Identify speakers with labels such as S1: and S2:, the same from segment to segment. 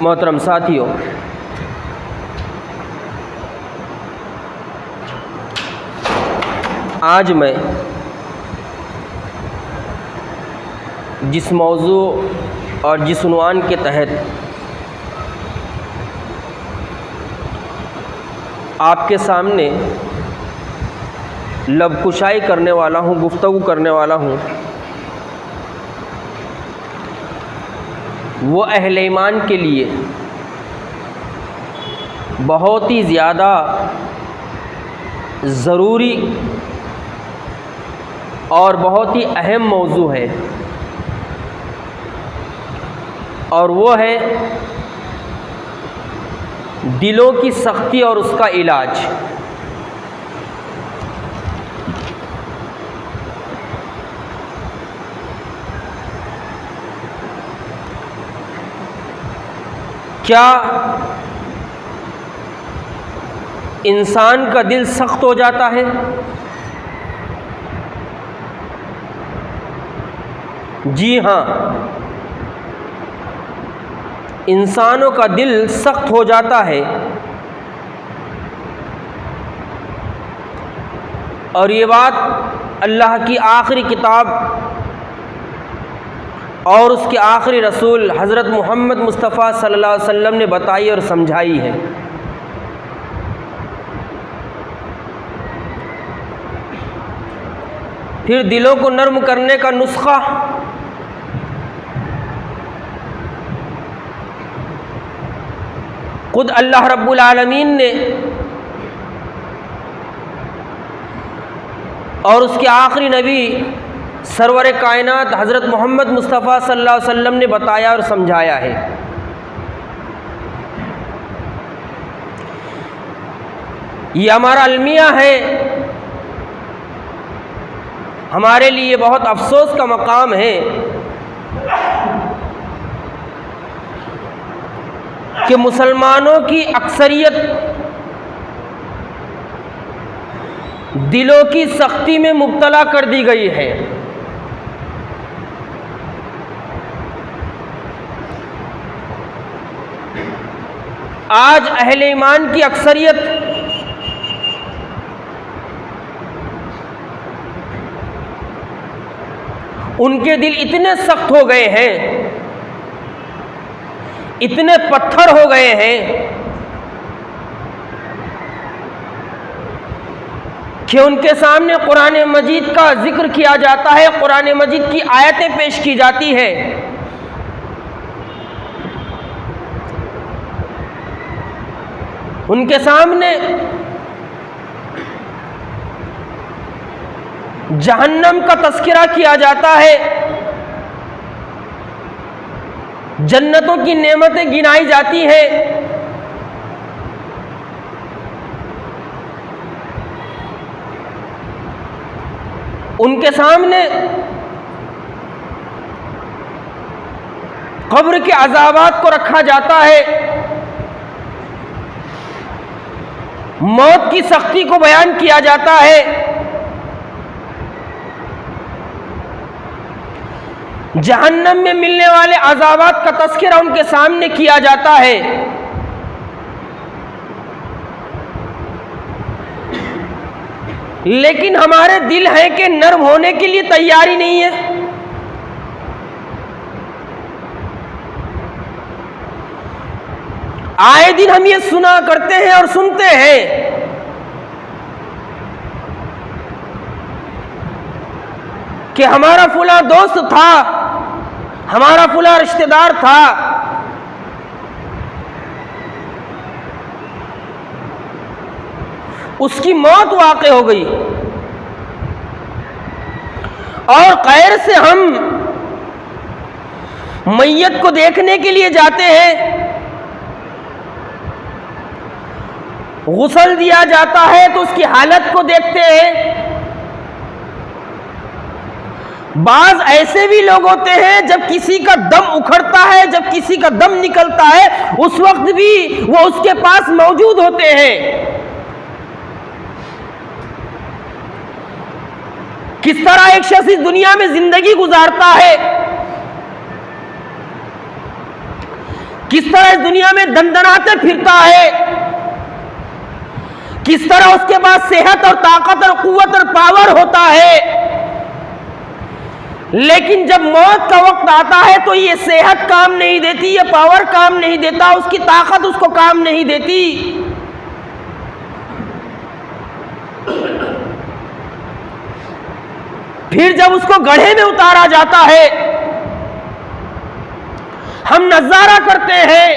S1: محترم ساتھیوں، آج میں جس موضوع اور جس عنوان کے تحت آپ کے سامنے لب کشائی کرنے والا ہوں، گفتگو کرنے والا ہوں، وہ اہل ایمان کے لیے بہت ہی زیادہ ضروری اور بہت ہی اہم موضوع ہے، اور وہ ہے دلوں کی سختی اور اس کا علاج۔ کیا انسان کا دل سخت ہو جاتا ہے؟ جی ہاں، انسانوں کا دل سخت ہو جاتا ہے، اور یہ بات اللہ کی آخری کتاب اور اس کے آخری رسول حضرت محمد مصطفیٰ صلی اللہ علیہ وسلم نے بتائی اور سمجھائی ہے۔ پھر دلوں کو نرم کرنے کا نسخہ خود اللہ رب العالمین نے اور اس کے آخری نبی سرور کائنات حضرت محمد مصطفیٰ صلی اللہ علیہ وسلم نے بتایا اور سمجھایا ہے۔ یہ ہمارا المیہ ہے، ہمارے لیے بہت افسوس کا مقام ہے کہ مسلمانوں کی اکثریت دلوں کی سختی میں مبتلا کر دی گئی ہے۔ آج اہل ایمان کی اکثریت ان کے دل اتنے سخت ہو گئے ہیں، اتنے پتھر ہو گئے ہیں کہ ان کے سامنے قرآن مجید کا ذکر کیا جاتا ہے، قرآن مجید کی آیتیں پیش کی جاتی ہے، ان کے سامنے جہنم کا تذکرہ کیا جاتا ہے، جنتوں کی نعمتیں گنائی جاتی ہیں، ان کے سامنے قبر کے عذابات کو رکھا جاتا ہے، موت کی سختی کو بیان کیا جاتا ہے، جہنم میں ملنے والے عذابات کا تذکرہ ان کے سامنے کیا جاتا ہے۔ لیکن ہمارے دل ہیں کہ نرم ہونے کے لیے تیاری نہیں ہے۔ آئے دن ہم یہ سنا کرتے ہیں اور سنتے ہیں کہ ہمارا فلاں دوست تھا، ہمارا فلاں رشتہ دار تھا، اس کی موت واقع ہو گئی، اور غیر سے ہم میت کو دیکھنے کے لیے جاتے ہیں، غسل دیا جاتا ہے تو اس کی حالت کو دیکھتے ہیں۔ بعض ایسے بھی لوگ ہوتے ہیں جب کسی کا دم اکھڑتا ہے، جب کسی کا دم نکلتا ہے، اس وقت بھی وہ اس کے پاس موجود ہوتے ہیں۔ کس طرح ایک شخص اس دنیا میں زندگی گزارتا ہے، کس طرح اس دنیا میں دندناتے پھرتا ہے، کس طرح اس کے پاس صحت اور طاقت اور قوت اور پاور ہوتا ہے، لیکن جب موت کا وقت آتا ہے تو یہ صحت کام نہیں دیتی، یہ پاور کام نہیں دیتا، اس کی طاقت اس کو کام نہیں دیتی۔ پھر جب اس کو گڑھے میں اتارا جاتا ہے، ہم نظارہ کرتے ہیں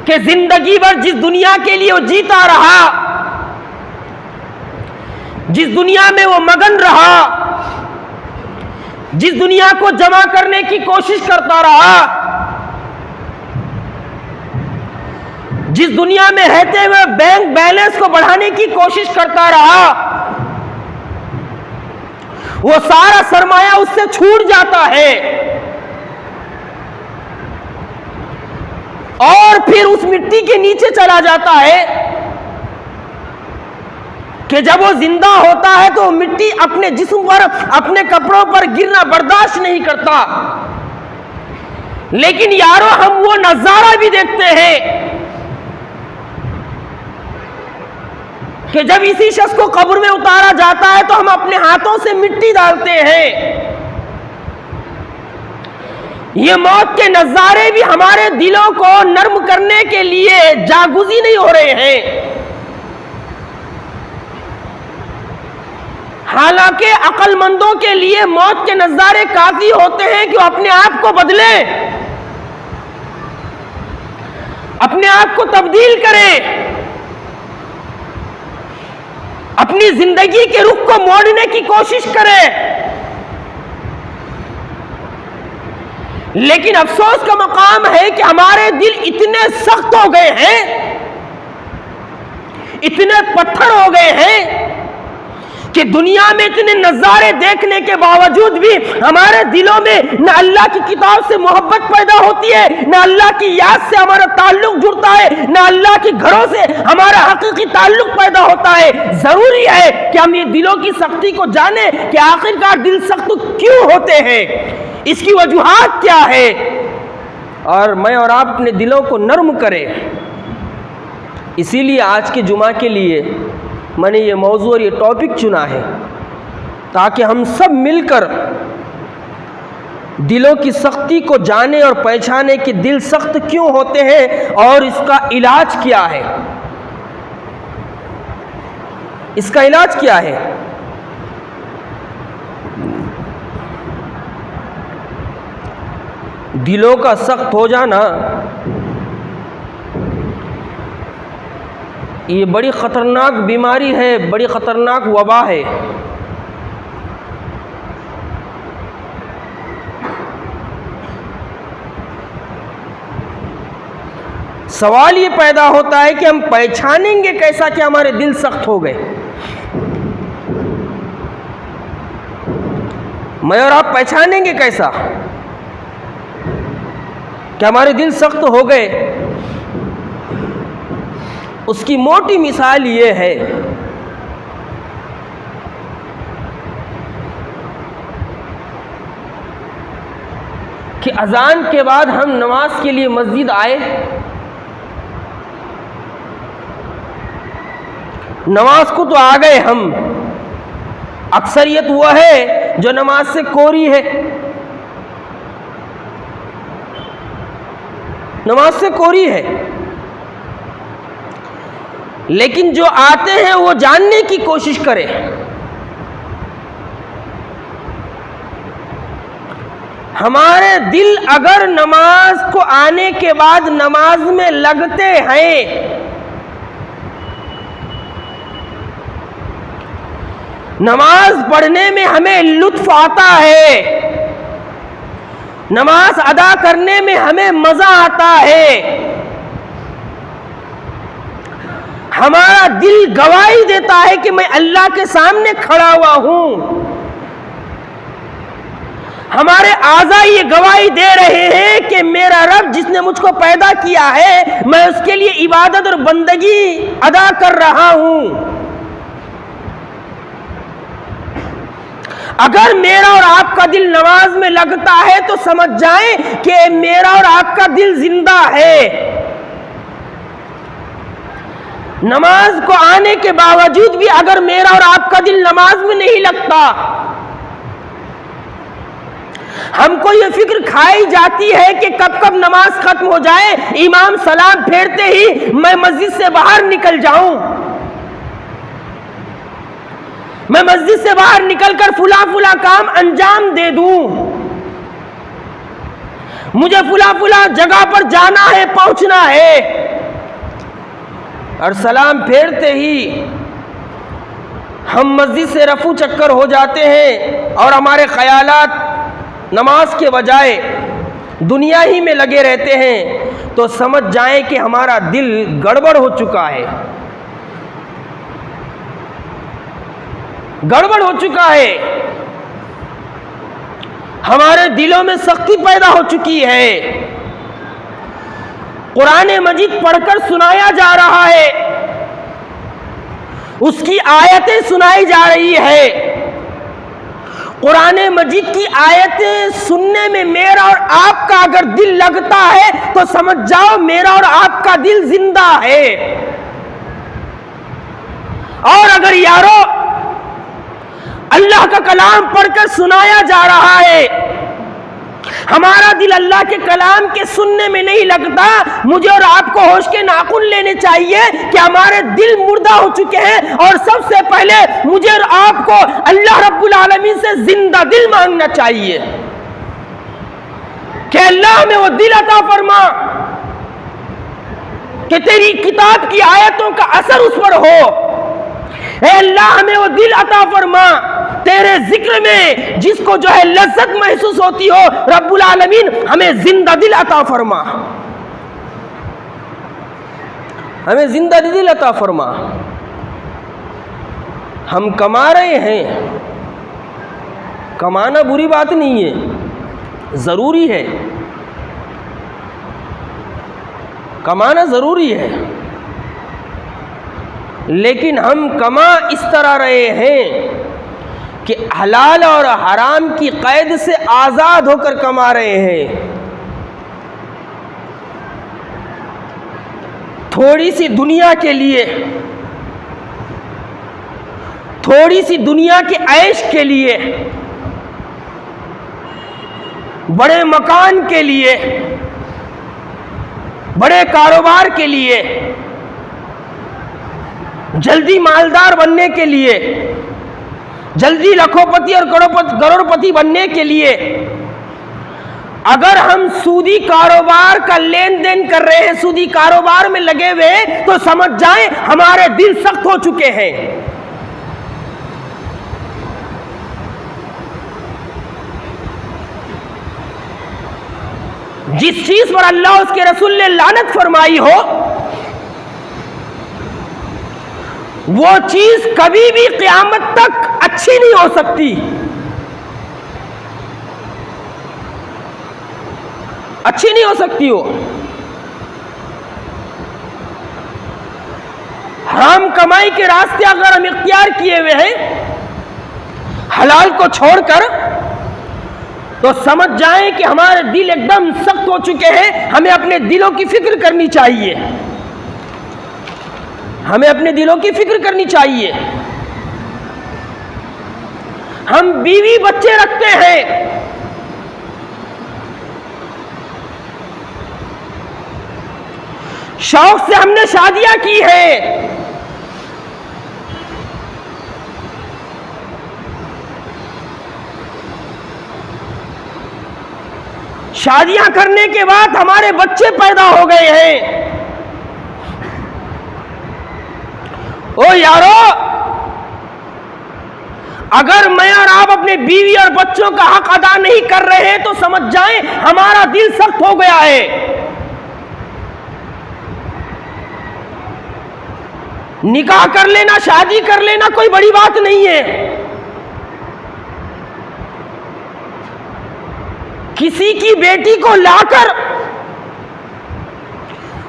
S1: کہ زندگی بھر جس دنیا کے لیے وہ جیتا رہا، جس دنیا میں وہ مگن رہا، جس دنیا کو جمع کرنے کی کوشش کرتا رہا، جس دنیا میں رہتے ہوئے بینک بیلنس کو بڑھانے کی کوشش کرتا رہا، وہ سارا سرمایہ اس سے چھوٹ جاتا ہے، اور پھر اس مٹی کے نیچے چلا جاتا ہے کہ جب وہ زندہ ہوتا ہے تو مٹی اپنے جسم پر، اپنے کپڑوں پر گرنا برداشت نہیں کرتا۔ لیکن یارو ہم وہ نظارہ بھی دیکھتے ہیں کہ جب اسی شخص کو قبر میں اتارا جاتا ہے تو ہم اپنے ہاتھوں سے مٹی ڈالتے ہیں۔ یہ موت کے نظارے بھی ہمارے دلوں کو نرم کرنے کے لیے جاگزی نہیں ہو رہے ہیں، حالانکہ عقل مندوں کے لیے موت کے نظارے کافی ہوتے ہیں کہ وہ اپنے آپ کو بدلیں، اپنے آپ کو تبدیل کریں، اپنی زندگی کے رخ کو موڑنے کی کوشش کریں۔ لیکن افسوس کا مقام ہے کہ ہمارے دل اتنے سخت ہو گئے ہیں، اتنے پتھر ہو گئے ہیں کہ دنیا میں اتنے نظارے دیکھنے کے باوجود بھی ہمارے دلوں میں نہ اللہ کی کتاب سے محبت پیدا ہوتی ہے، نہ اللہ کی یاد سے ہمارا تعلق جڑتا ہے، نہ اللہ کے گھروں سے ہمارا حقیقی تعلق پیدا ہوتا ہے۔ ضروری ہے کہ ہم یہ دلوں کی سختی کو جانیں کہ آخرکار دل سخت کیوں ہوتے ہیں، اس کی وجوہات کیا ہے، اور میں اور آپ اپنے دلوں کو نرم کریں۔ اسی لیے آج کے جمعہ کے لیے میں نے یہ موضوع اور یہ ٹاپک چنا ہے تاکہ ہم سب مل کر دلوں کی سختی کو جانیں اور پہچانیں کہ دل سخت کیوں ہوتے ہیں اور اس کا علاج کیا ہے۔ اس کا علاج کیا ہے؟ دلوں کا سخت ہو جانا یہ بڑی خطرناک بیماری ہے، بڑی خطرناک وبا ہے۔ سوال یہ پیدا ہوتا ہے کہ ہم پہچانیں گے کیسا کہ ہمارے دل سخت ہو گئے؟ میں اور آپ پہچانیں گے کیسا کہ ہمارے دل سخت ہو گئے؟ اس کی موٹی مثال یہ ہے کہ اذان کے بعد ہم نماز کے لیے مسجد آئے، نماز کو تو آ گئے ہم، اکثریت وہ ہے جو نماز سے کوری ہے، نماز سے کوری ہے، لیکن جو آتے ہیں وہ جاننے کی کوشش کرے۔ ہمارے دل اگر نماز کو آنے کے بعد نماز میں لگتے ہیں، نماز پڑھنے میں ہمیں لطف آتا ہے، نماز ادا کرنے میں ہمیں مزہ آتا ہے، ہمارا دل گواہی دیتا ہے کہ میں اللہ کے سامنے کھڑا ہوا ہوں، ہمارے اعضاء یہ گواہی دے رہے ہیں کہ میرا رب جس نے مجھ کو پیدا کیا ہے میں اس کے لیے عبادت اور بندگی ادا کر رہا ہوں۔ اگر میرا اور آپ کا دل نماز میں لگتا ہے تو سمجھ جائیں کہ میرا اور آپ کا دل زندہ ہے۔ نماز کو آنے کے باوجود بھی اگر میرا اور آپ کا دل نماز میں نہیں لگتا، ہم کو یہ فکر کھائی جاتی ہے کہ کب کب نماز ختم ہو جائے، امام سلام پھیرتے ہی میں مسجد سے باہر نکل جاؤں، میں مسجد سے باہر نکل کر فلاں کام انجام دے دوں، مجھے فلاں جگہ پر جانا ہے، پہنچنا ہے، اور سلام پھیرتے ہی ہم مسجد سے رفو چکر ہو جاتے ہیں اور ہمارے خیالات نماز کے بجائے دنیا ہی میں لگے رہتے ہیں، تو سمجھ جائیں کہ ہمارا دل گڑبڑ ہو چکا ہے، گڑبڑ ہو چکا ہے، ہمارے دلوں میں سختی پیدا ہو چکی ہے۔ قرآن مجید پڑھ کر سنایا جا رہا ہے، اس کی آیتیں سنائی جا رہی ہے، قرآن مجید کی آیتیں سننے میں میرا اور آپ کا اگر دل لگتا ہے تو سمجھ جاؤ میرا اور آپ کا دل زندہ ہے۔ اور اگر یارو اللہ کا کلام پڑھ کر سنایا جا رہا ہے، ہمارا دل اللہ کے کلام کے سننے میں نہیں لگتا، مجھے اور آپ کو ہوش کے ناخن لینے چاہیے کہ ہمارے دل مردہ ہو چکے ہیں، اور سب سے پہلے مجھے اور آپ کو اللہ رب العالمین سے زندہ دل مانگنا چاہیے کہ اللہ ہمیں وہ دل عطا فرما کہ تیری کتاب کی آیتوں کا اثر اس پر ہو، اے اللہ ہمیں وہ دل عطا فرما تیرے ذکر میں جس کو جو ہے لذت محسوس ہوتی ہو، رب العالمین ہمیں زندہ دل عطا فرما، ہمیں زندہ دل عطا فرما۔ ہم کما رہے ہیں، کمانا بری بات نہیں ہے، ضروری ہے، کمانا ضروری ہے، لیکن ہم کما اس طرح رہے ہیں کہ حلال اور حرام کی قید سے آزاد ہو کر کما رہے ہیں۔ تھوڑی سی دنیا کے لیے، تھوڑی سی دنیا کے عیش کے لیے، بڑے مکان کے لیے، بڑے کاروبار کے لیے، جلدی مالدار بننے کے لیے، جلدی لاکھوں پتی اور کروڑ پتی بننے کے لیے اگر ہم سودی کاروبار کا لین دین کر رہے ہیں، سودی کاروبار میں لگے ہوئے ہیں، تو سمجھ جائیں ہمارے دل سخت ہو چکے ہیں۔ جس چیز پر اللہ اس کے رسول نے لعنت فرمائی ہو، وہ چیز کبھی بھی قیامت تک اچھی نہیں ہو سکتی، اچھی نہیں ہو سکتی ہو۔ حرام کمائی کے راستے اگر ہم اختیار کیے ہوئے ہیں حلال کو چھوڑ کر، تو سمجھ جائیں کہ ہمارے دل ایک دم سخت ہو چکے ہیں۔ ہمیں اپنے دلوں کی فکر کرنی چاہیے، ہمیں اپنے دلوں کی فکر کرنی چاہیے۔ ہم بیوی بچے رکھتے ہیں، شوق سے ہم نے شادیاں کی ہیں، شادیاں کرنے کے بعد ہمارے بچے پیدا ہو گئے ہیں۔ او یارو، اگر میں اور آپ اپنے بیوی اور بچوں کا حق ادا نہیں کر رہے ہیں تو سمجھ جائیں ہمارا دل سخت ہو گیا ہے۔ نکاح کر لینا، شادی کر لینا کوئی بڑی بات نہیں ہے۔ کسی کی بیٹی کو لا کر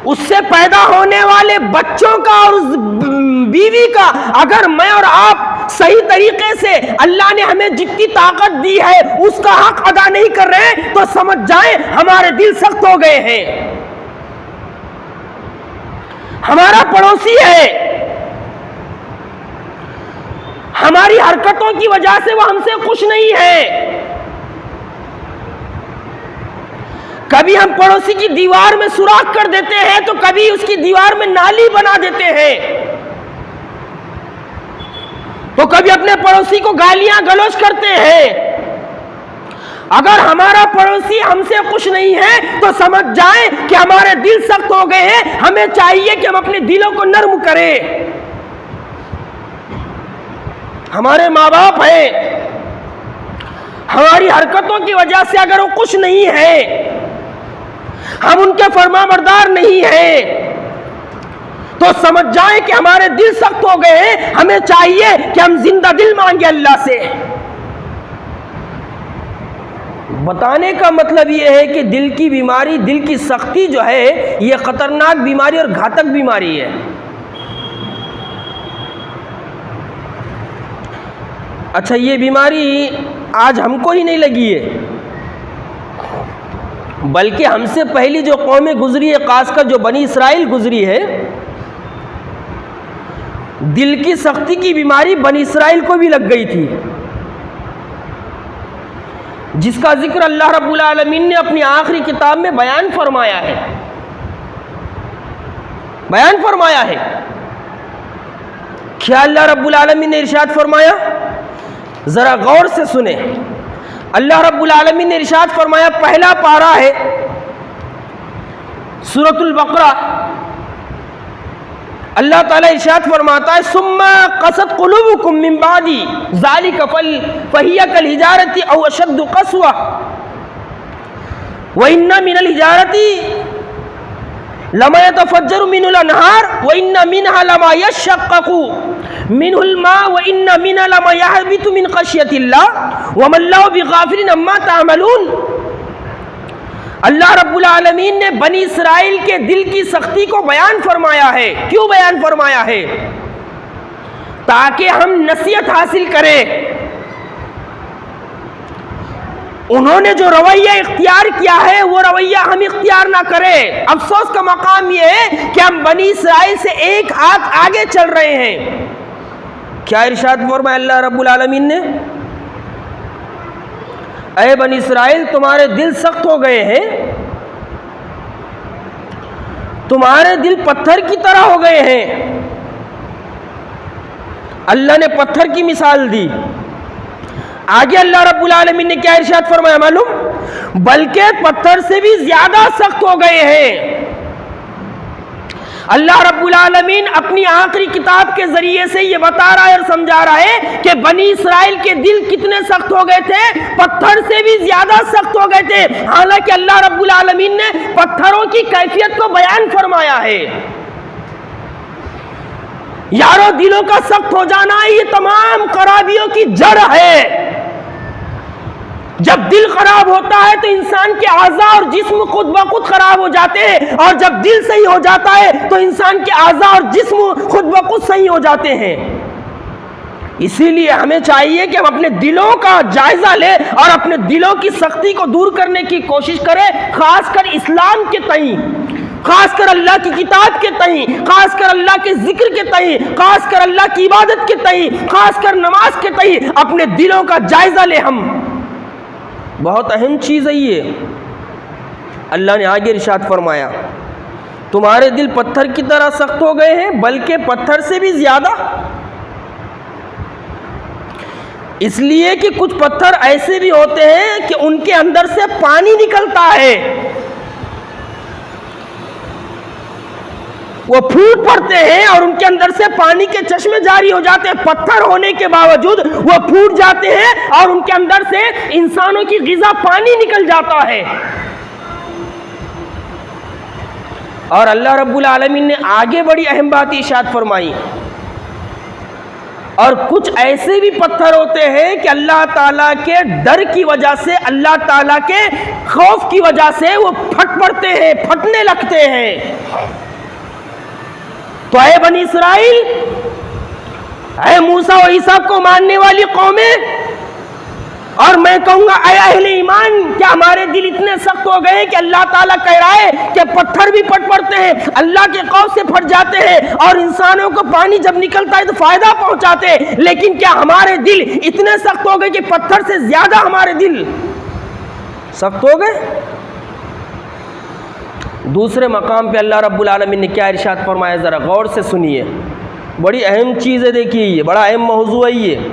S1: اس سے پیدا ہونے والے بچوں کا اور اس بیوی کا اگر میں اور آپ صحیح طریقے سے اللہ نے ہمیں جتنی طاقت دی ہے اس کا حق ادا نہیں کر رہے تو سمجھ جائیں ہمارے دل سخت ہو گئے ہیں. ہمارا پڑوسی ہے, ہماری حرکتوں کی وجہ سے وہ ہم سے خوش نہیں ہے. کبھی ہم پڑوسی کی دیوار میں سوراخ کر دیتے ہیں تو کبھی اس کی دیوار میں نالی بنا دیتے ہیں, تو کبھی اپنے پڑوسی کو گالیاں گلوچ کرتے ہیں. اگر ہمارا پڑوسی ہم سے خوش نہیں ہے تو سمجھ جائیں کہ ہمارے دل سخت ہو گئے ہیں. ہمیں چاہیے کہ ہم اپنے دلوں کو نرم کریں. ہمارے ماں باپ ہیں, ہماری حرکتوں کی وجہ سے اگر وہ خوش نہیں ہے, ہم ان کے فرما بردار نہیں ہیں, تو سمجھ جائیں کہ ہمارے دل سخت ہو گئے ہیں. ہمیں چاہیے کہ ہم زندہ دل مانگے اللہ سے. بتانے کا مطلب یہ ہے کہ دل کی بیماری, دل کی سختی جو ہے یہ خطرناک بیماری اور گھاتک بیماری ہے. اچھا, یہ بیماری آج ہم کو ہی نہیں لگی ہے, بلکہ ہم سے پہلی جو قومیں گزری ہے, خاص کر جو بنی اسرائیل گزری ہے, دل کی سختی کی بیماری بنی اسرائیل کو بھی لگ گئی تھی, جس کا ذکر اللہ رب العالمین نے اپنی آخری کتاب میں بیان فرمایا ہے. کیا اللہ رب العالمین نے ارشاد فرمایا؟ ذرا غور سے سنیں. اللہ رب العالمین نے ارشاد فرمایا, پہلا پارہ ہے سورۃ البقرہ, اللہ تعالیٰ ارشاد فرماتا ہے ثم قست قلوبکم من بعد ذلک فہی کالحجارۃ او اشد قسوۃ وان من الحجارۃ لما يتفجر منه الانہار وان منها لما يشقق منه الماء وان منها لما يهبط من خشیۃ اللہ وما اللہ بغافل عما تعملون. اللہ رب العالمین نے بنی اسرائیل کے دل کی سختی کو بیان فرمایا ہے. کیوں بیان فرمایا ہے؟ تاکہ ہم نصیحت حاصل کریں. انہوں نے جو رویہ اختیار کیا ہے وہ رویہ ہم اختیار نہ کریں. افسوس کا مقام یہ ہے کہ ہم بنی اسرائیل سے ایک ہاتھ آگے چل رہے ہیں. کیا ارشاد فرمایا اللہ رب العالمین نے؟ اے بنی اسرائیل, تمہارے دل سخت ہو گئے ہیں, تمہارے دل پتھر کی طرح ہو گئے ہیں. اللہ نے پتھر کی مثال دی. آگے اللہ رب العالمین نے کیا ارشاد فرمایا معلوم؟ بلکہ پتھر سے بھی زیادہ سخت ہو گئے ہیں. اللہ رب العالمین اپنی آخری کتاب کے ذریعے سے یہ بتا رہا ہے اور سمجھا رہا ہے کہ بنی اسرائیل کے دل کتنے سخت ہو گئے تھے, پتھر سے بھی زیادہ سخت ہو گئے تھے. حالانکہ اللہ رب العالمین نے پتھروں کی کیفیت کو بیان فرمایا ہے. یارو, دلوں کا سخت ہو جانا یہ تمام خرابیوں کی جڑ ہے. جب دل خراب ہوتا ہے تو انسان کے اعضاء اور جسم خود بخود خراب ہو جاتے ہیں, اور جب دل صحیح ہو جاتا ہے تو انسان کے اعضاء اور جسم خود بخود صحیح ہو جاتے ہیں. اسی لیے ہمیں چاہیے کہ ہم اپنے دلوں کا جائزہ لیں اور اپنے دلوں کی سختی کو دور کرنے کی کوشش کریں, خاص کر اسلام کے تئیں, خاص کر اللہ کی کتاب کے تئیں, خاص کر اللہ کے ذکر کے تئیں, خاص کر اللہ کی عبادت کے تئیں, خاص کر نماز کے تئیں اپنے دلوں کا جائزہ لیں. ہم بہت اہم چیز ہے یہ. اللہ نے آگے ارشاد فرمایا تمہارے دل پتھر کی طرح سخت ہو گئے ہیں, بلکہ پتھر سے بھی زیادہ. اس لیے کہ کچھ پتھر ایسے بھی ہوتے ہیں کہ ان کے اندر سے پانی نکلتا ہے, وہ پھوٹ پڑتے ہیں اور ان کے اندر سے پانی کے چشمے جاری ہو جاتے ہیں. پتھر ہونے کے باوجود وہ پھوٹ جاتے ہیں اور ان کے اندر سے انسانوں کی غذا پانی نکل جاتا ہے. اور اللہ رب العالمین نے آگے بڑی اہم بات ارشاد فرمائی, اور کچھ ایسے بھی پتھر ہوتے ہیں کہ اللہ تعالیٰ کے ڈر کی وجہ سے, اللہ تعالیٰ کے خوف کی وجہ سے وہ پھٹ پڑتے ہیں, پھٹنے لگتے ہیں. تو اے بنی اسرائیل, اے موسیٰ و عیسیٰ کو ماننے والی قومیں، اور میں کہوں گا اے اہل ایمان، کیا ہمارے دل اتنے سخت ہو گئے کہ اللہ تعالیٰ کہہ رہا ہے کہ پتھر بھی پٹ پڑتے ہیں، اللہ کے خوف سے پھٹ جاتے ہیں، اور انسانوں کو پانی جب نکلتا ہے تو فائدہ پہنچاتے ہیں، لیکن کیا ہمارے دل اتنے سخت ہو گئے کہ پتھر سے زیادہ ہمارے دل سخت ہو گئے؟ دوسرے مقام پہ اللہ رب العالمین نے کیا ارشاد فرمایا، ذرا غور سے سنیے، بڑی اہم چیز ہے، دیکھیے یہ بڑا اہم موضوع ہے، یہ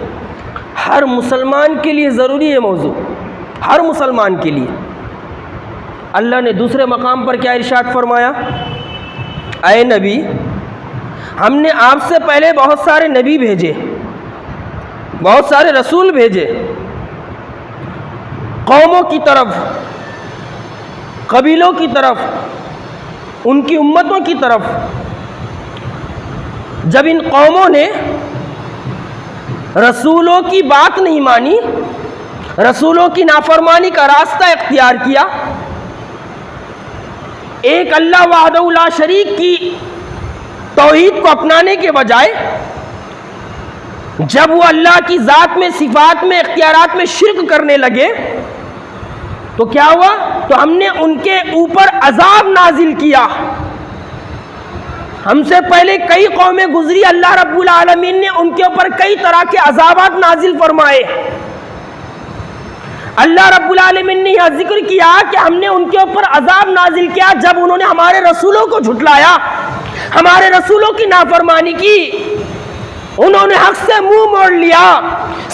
S1: ہر مسلمان کے لیے ضروری ہے موضوع، ہر مسلمان کے لیے۔ اللہ نے دوسرے مقام پر کیا ارشاد فرمایا، اے نبی، ہم نے آپ سے پہلے بہت سارے نبی بھیجے، بہت سارے رسول بھیجے، قوموں کی طرف، قبیلوں کی طرف، ان کی امتوں کی طرف۔ جب ان قوموں نے رسولوں کی بات نہیں مانی، رسولوں کی نافرمانی کا راستہ اختیار کیا، ایک اللہ وحدہ لا شریک کی توحید کو اپنانے کے بجائے جب وہ اللہ کی ذات میں، صفات میں، اختیارات میں شرک کرنے لگے تو کیا ہوا؟ تو ہم نے ان کے اوپر عذاب نازل کیا۔ ہم سے پہلے کئی قومیں گزری، اللہ رب العالمین نے ان کے اوپر کئی طرح کے عذابات نازل فرمائے۔ اللہ رب العالمین نے یہ ذکر کیا کہ ہم نے ان کے اوپر عذاب نازل کیا جب انہوں نے ہمارے رسولوں کو جھٹلایا، ہمارے رسولوں کی نافرمانی کی، انہوں نے حق سے منہ موڑ لیا،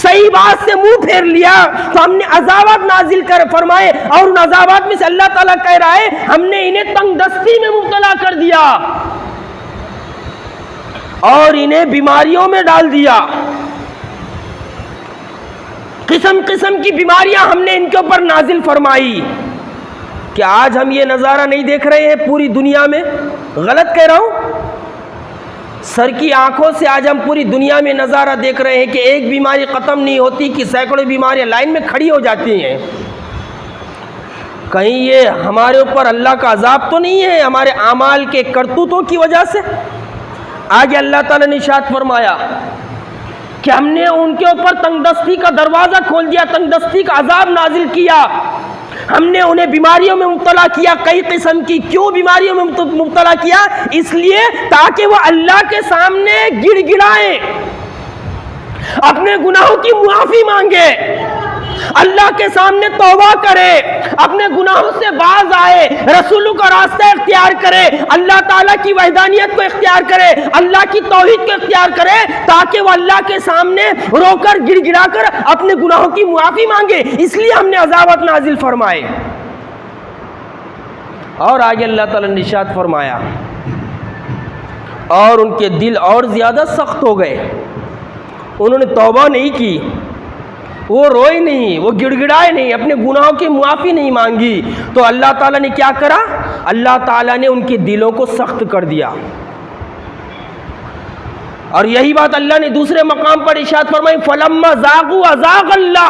S1: صحیح بات سے منہ پھیر لیا، تو ہم نے عذابات نازل کر فرمائے، اور ان عذابات میں سے اللہ تعالیٰ کہہ رہا ہے ہم نے انہیں تنگ دستی میں مبتلا کر دیا اور انہیں بیماریوں میں ڈال دیا۔ قسم قسم کی بیماریاں ہم نے ان کے اوپر نازل فرمائی۔ کیا آج ہم یہ نظارہ نہیں دیکھ رہے ہیں پوری دنیا میں؟ غلط کہہ رہا ہوں؟ سر کی آنکھوں سے آج ہم پوری دنیا میں نظارہ دیکھ رہے ہیں کہ ایک بیماری ختم نہیں ہوتی کہ سینکڑوں بیماریاں لائن میں کھڑی ہو جاتی ہیں۔ کہیں یہ ہمارے اوپر اللہ کا عذاب تو نہیں ہے ہمارے اعمال کے کرتوتوں کی وجہ سے؟ آگے اللہ تعالیٰ نے ارشاد فرمایا کہ ہم نے ان کے اوپر تنگ دستی کا دروازہ کھول دیا، تنگ دستی کا عذاب نازل کیا، ہم نے انہیں بیماریوں میں مبتلا کیا، کئی قسم کی۔ کیوں بیماریوں میں مبتلا کیا؟ اس لیے تاکہ وہ اللہ کے سامنے گڑ گڑائیں، اپنے گناہوں کی معافی مانگے، اللہ کے سامنے توبہ کرے، اپنے گناہوں سے باز آئے، رسولوں کا راستہ اختیار کرے، اللہ تعالیٰ کی وحدانیت کو اختیار کرے، اللہ کی توحید کو اختیار کرے، تاکہ وہ اللہ کے سامنے رو کر گڑ گڑا کر اپنے گناہوں کی معافی مانگے۔ اس لیے ہم نے عذابات نازل فرمائے۔ اور آگے اللہ تعالیٰ نے ارشاد فرمایا اور ان کے دل اور زیادہ سخت ہو گئے، انہوں نے توبہ نہیں کی، وہ روئے نہیں، وہ گڑ گڑائے نہیں، اپنے گناہوں کی معافی نہیں مانگی، تو اللہ تعالیٰ نے کیا کرا؟ اللہ تعالیٰ نے ان کے دلوں کو سخت کر دیا۔ اور یہی بات اللہ نے دوسرے مقام پر ارشاد فرمائی فَلَمَّا زَاغُوا أَزَاغَ اللَّهُ۔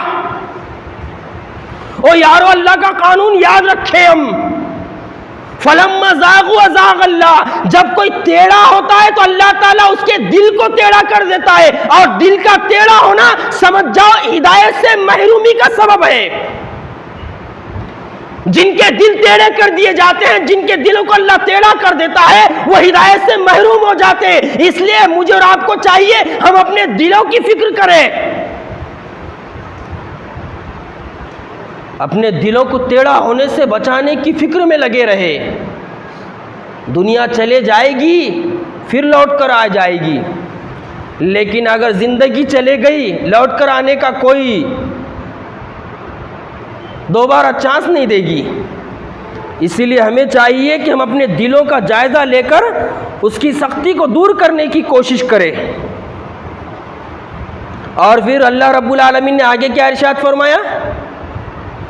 S1: او یارو اللہ کا قانون یاد رکھے ہم، فَلَمَّا زَاغُوا أَزَاغَ اللَّهُ، جب کوئی ٹیڑھا ہوتا ہے تو اللہ تعالیٰ اس کے دل کو ٹیڑھا کر دیتا ہے، اور دل کا ٹیڑھا ہونا سمجھ جاؤ ہدایت سے محرومی کا سبب ہے۔ جن کے دل ٹیڑھے کر دیے جاتے ہیں، جن کے دلوں کو اللہ ٹیڑھا کر دیتا ہے، وہ ہدایت سے محروم ہو جاتے ہیں۔ اس لیے مجھے اور آپ کو چاہیے ہم اپنے دلوں کی فکر کریں، اپنے دلوں کو ٹیڑھا ہونے سے بچانے کی فکر میں لگے رہے۔ دنیا چلے جائے گی پھر لوٹ کر آ جائے گی، لیکن اگر زندگی چلے گئی لوٹ کر آنے کا کوئی دوبارہ چانس نہیں دے گی۔ اسی لیے ہمیں چاہیے کہ ہم اپنے دلوں کا جائزہ لے کر اس کی سختی کو دور کرنے کی کوشش کریں۔ اور پھر اللہ رب العالمین نے آگے کیا ارشاد فرمایا؟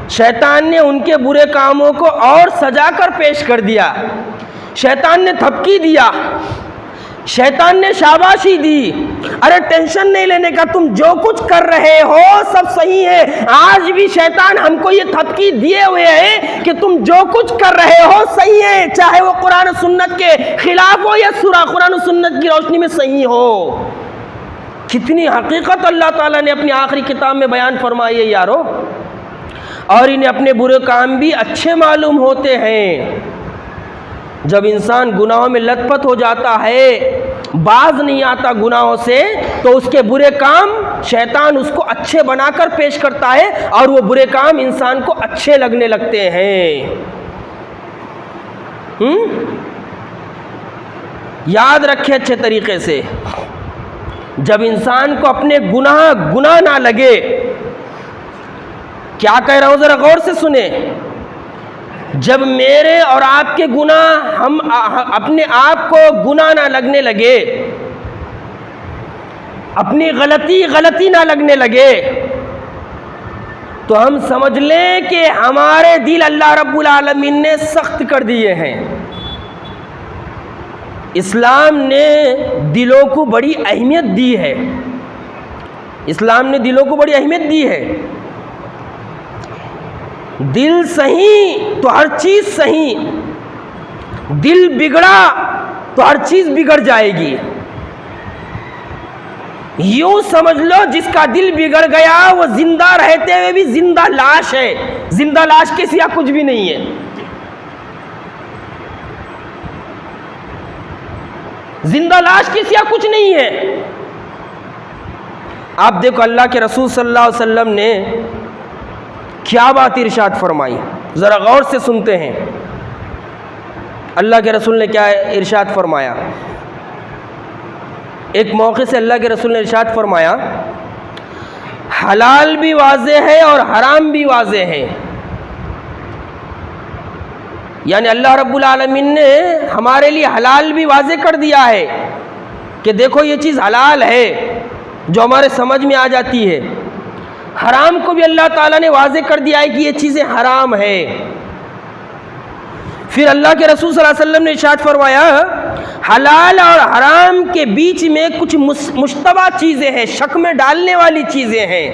S1: شیطان نے ان کے برے کاموں کو اور سجا کر پیش کر دیا، شیطان نے تھپکی دیا، شیطان نے شاباشی دی، ارے ٹینشن نہیں لینے کا، تم جو کچھ کر رہے ہو سب صحیح ہے۔ آج بھی شیطان ہم کو یہ تھپکی دیے ہوئے ہے کہ تم جو کچھ کر رہے ہو صحیح ہے، چاہے وہ قرآن و سنت کے خلاف ہو یا سورہ قرآن و سنت کی روشنی میں صحیح ہو۔ کتنی حقیقت اللہ تعالیٰ نے اپنی آخری کتاب میں بیان فرمائی ہے یارو. اور انہیں اپنے برے کام بھی اچھے معلوم ہوتے ہیں. جب انسان گناہوں میں لت پت ہو جاتا ہے، باز نہیں آتا گناہوں سے، تو اس کے برے کام شیطان اس کو اچھے بنا کر پیش کرتا ہے اور وہ برے کام انسان کو اچھے لگنے لگتے ہیں. یاد رکھے اچھے طریقے سے، جب انسان کو اپنے گناہ نہ لگے، کیا کہہ رہا ہوں ذرا غور سے سنیں. جب میرے اور آپ کے گناہ ہم اپنے آپ کو گناہ نہ لگنے لگے، اپنی غلطی نہ لگنے لگے، تو ہم سمجھ لیں کہ ہمارے دل اللہ رب العالمین نے سخت کر دیے ہیں. اسلام نے دلوں کو بڑی اہمیت دی ہے. اسلام نے دلوں کو بڑی اہمیت دی ہے. دل صحیح تو ہر چیز صحیح، دل بگڑا تو ہر چیز بگڑ جائے گی. یوں سمجھ لو جس کا دل بگڑ گیا وہ زندہ رہتے ہوئے بھی زندہ لاش ہے. زندہ لاش کے سوا کچھ بھی نہیں ہے. زندہ لاش کے سوا کچھ نہیں ہے. آپ دیکھو اللہ کے رسول صلی اللہ علیہ وسلم نے کیا بات ارشاد فرمائی، ذرا غور سے سنتے ہیں. اللہ کے رسول نے کیا ارشاد فرمایا. ایک موقع سے اللہ کے رسول نے ارشاد فرمایا، حلال بھی واضح ہے اور حرام بھی واضح ہے. یعنی اللہ رب العالمین نے ہمارے لیے حلال بھی واضح کر دیا ہے کہ دیکھو یہ چیز حلال ہے جو ہمارے سمجھ میں آ جاتی ہے. حرام کو بھی اللہ تعالیٰ نے واضح کر دیا ہے کہ یہ چیزیں حرام ہے. پھر اللہ کے رسول صلی اللہ علیہ وسلم نے ارشاد فرمایا، حلال اور حرام کے بیچ میں کچھ مشتبہ چیزیں ہیں، شک میں ڈالنے والی چیزیں ہیں.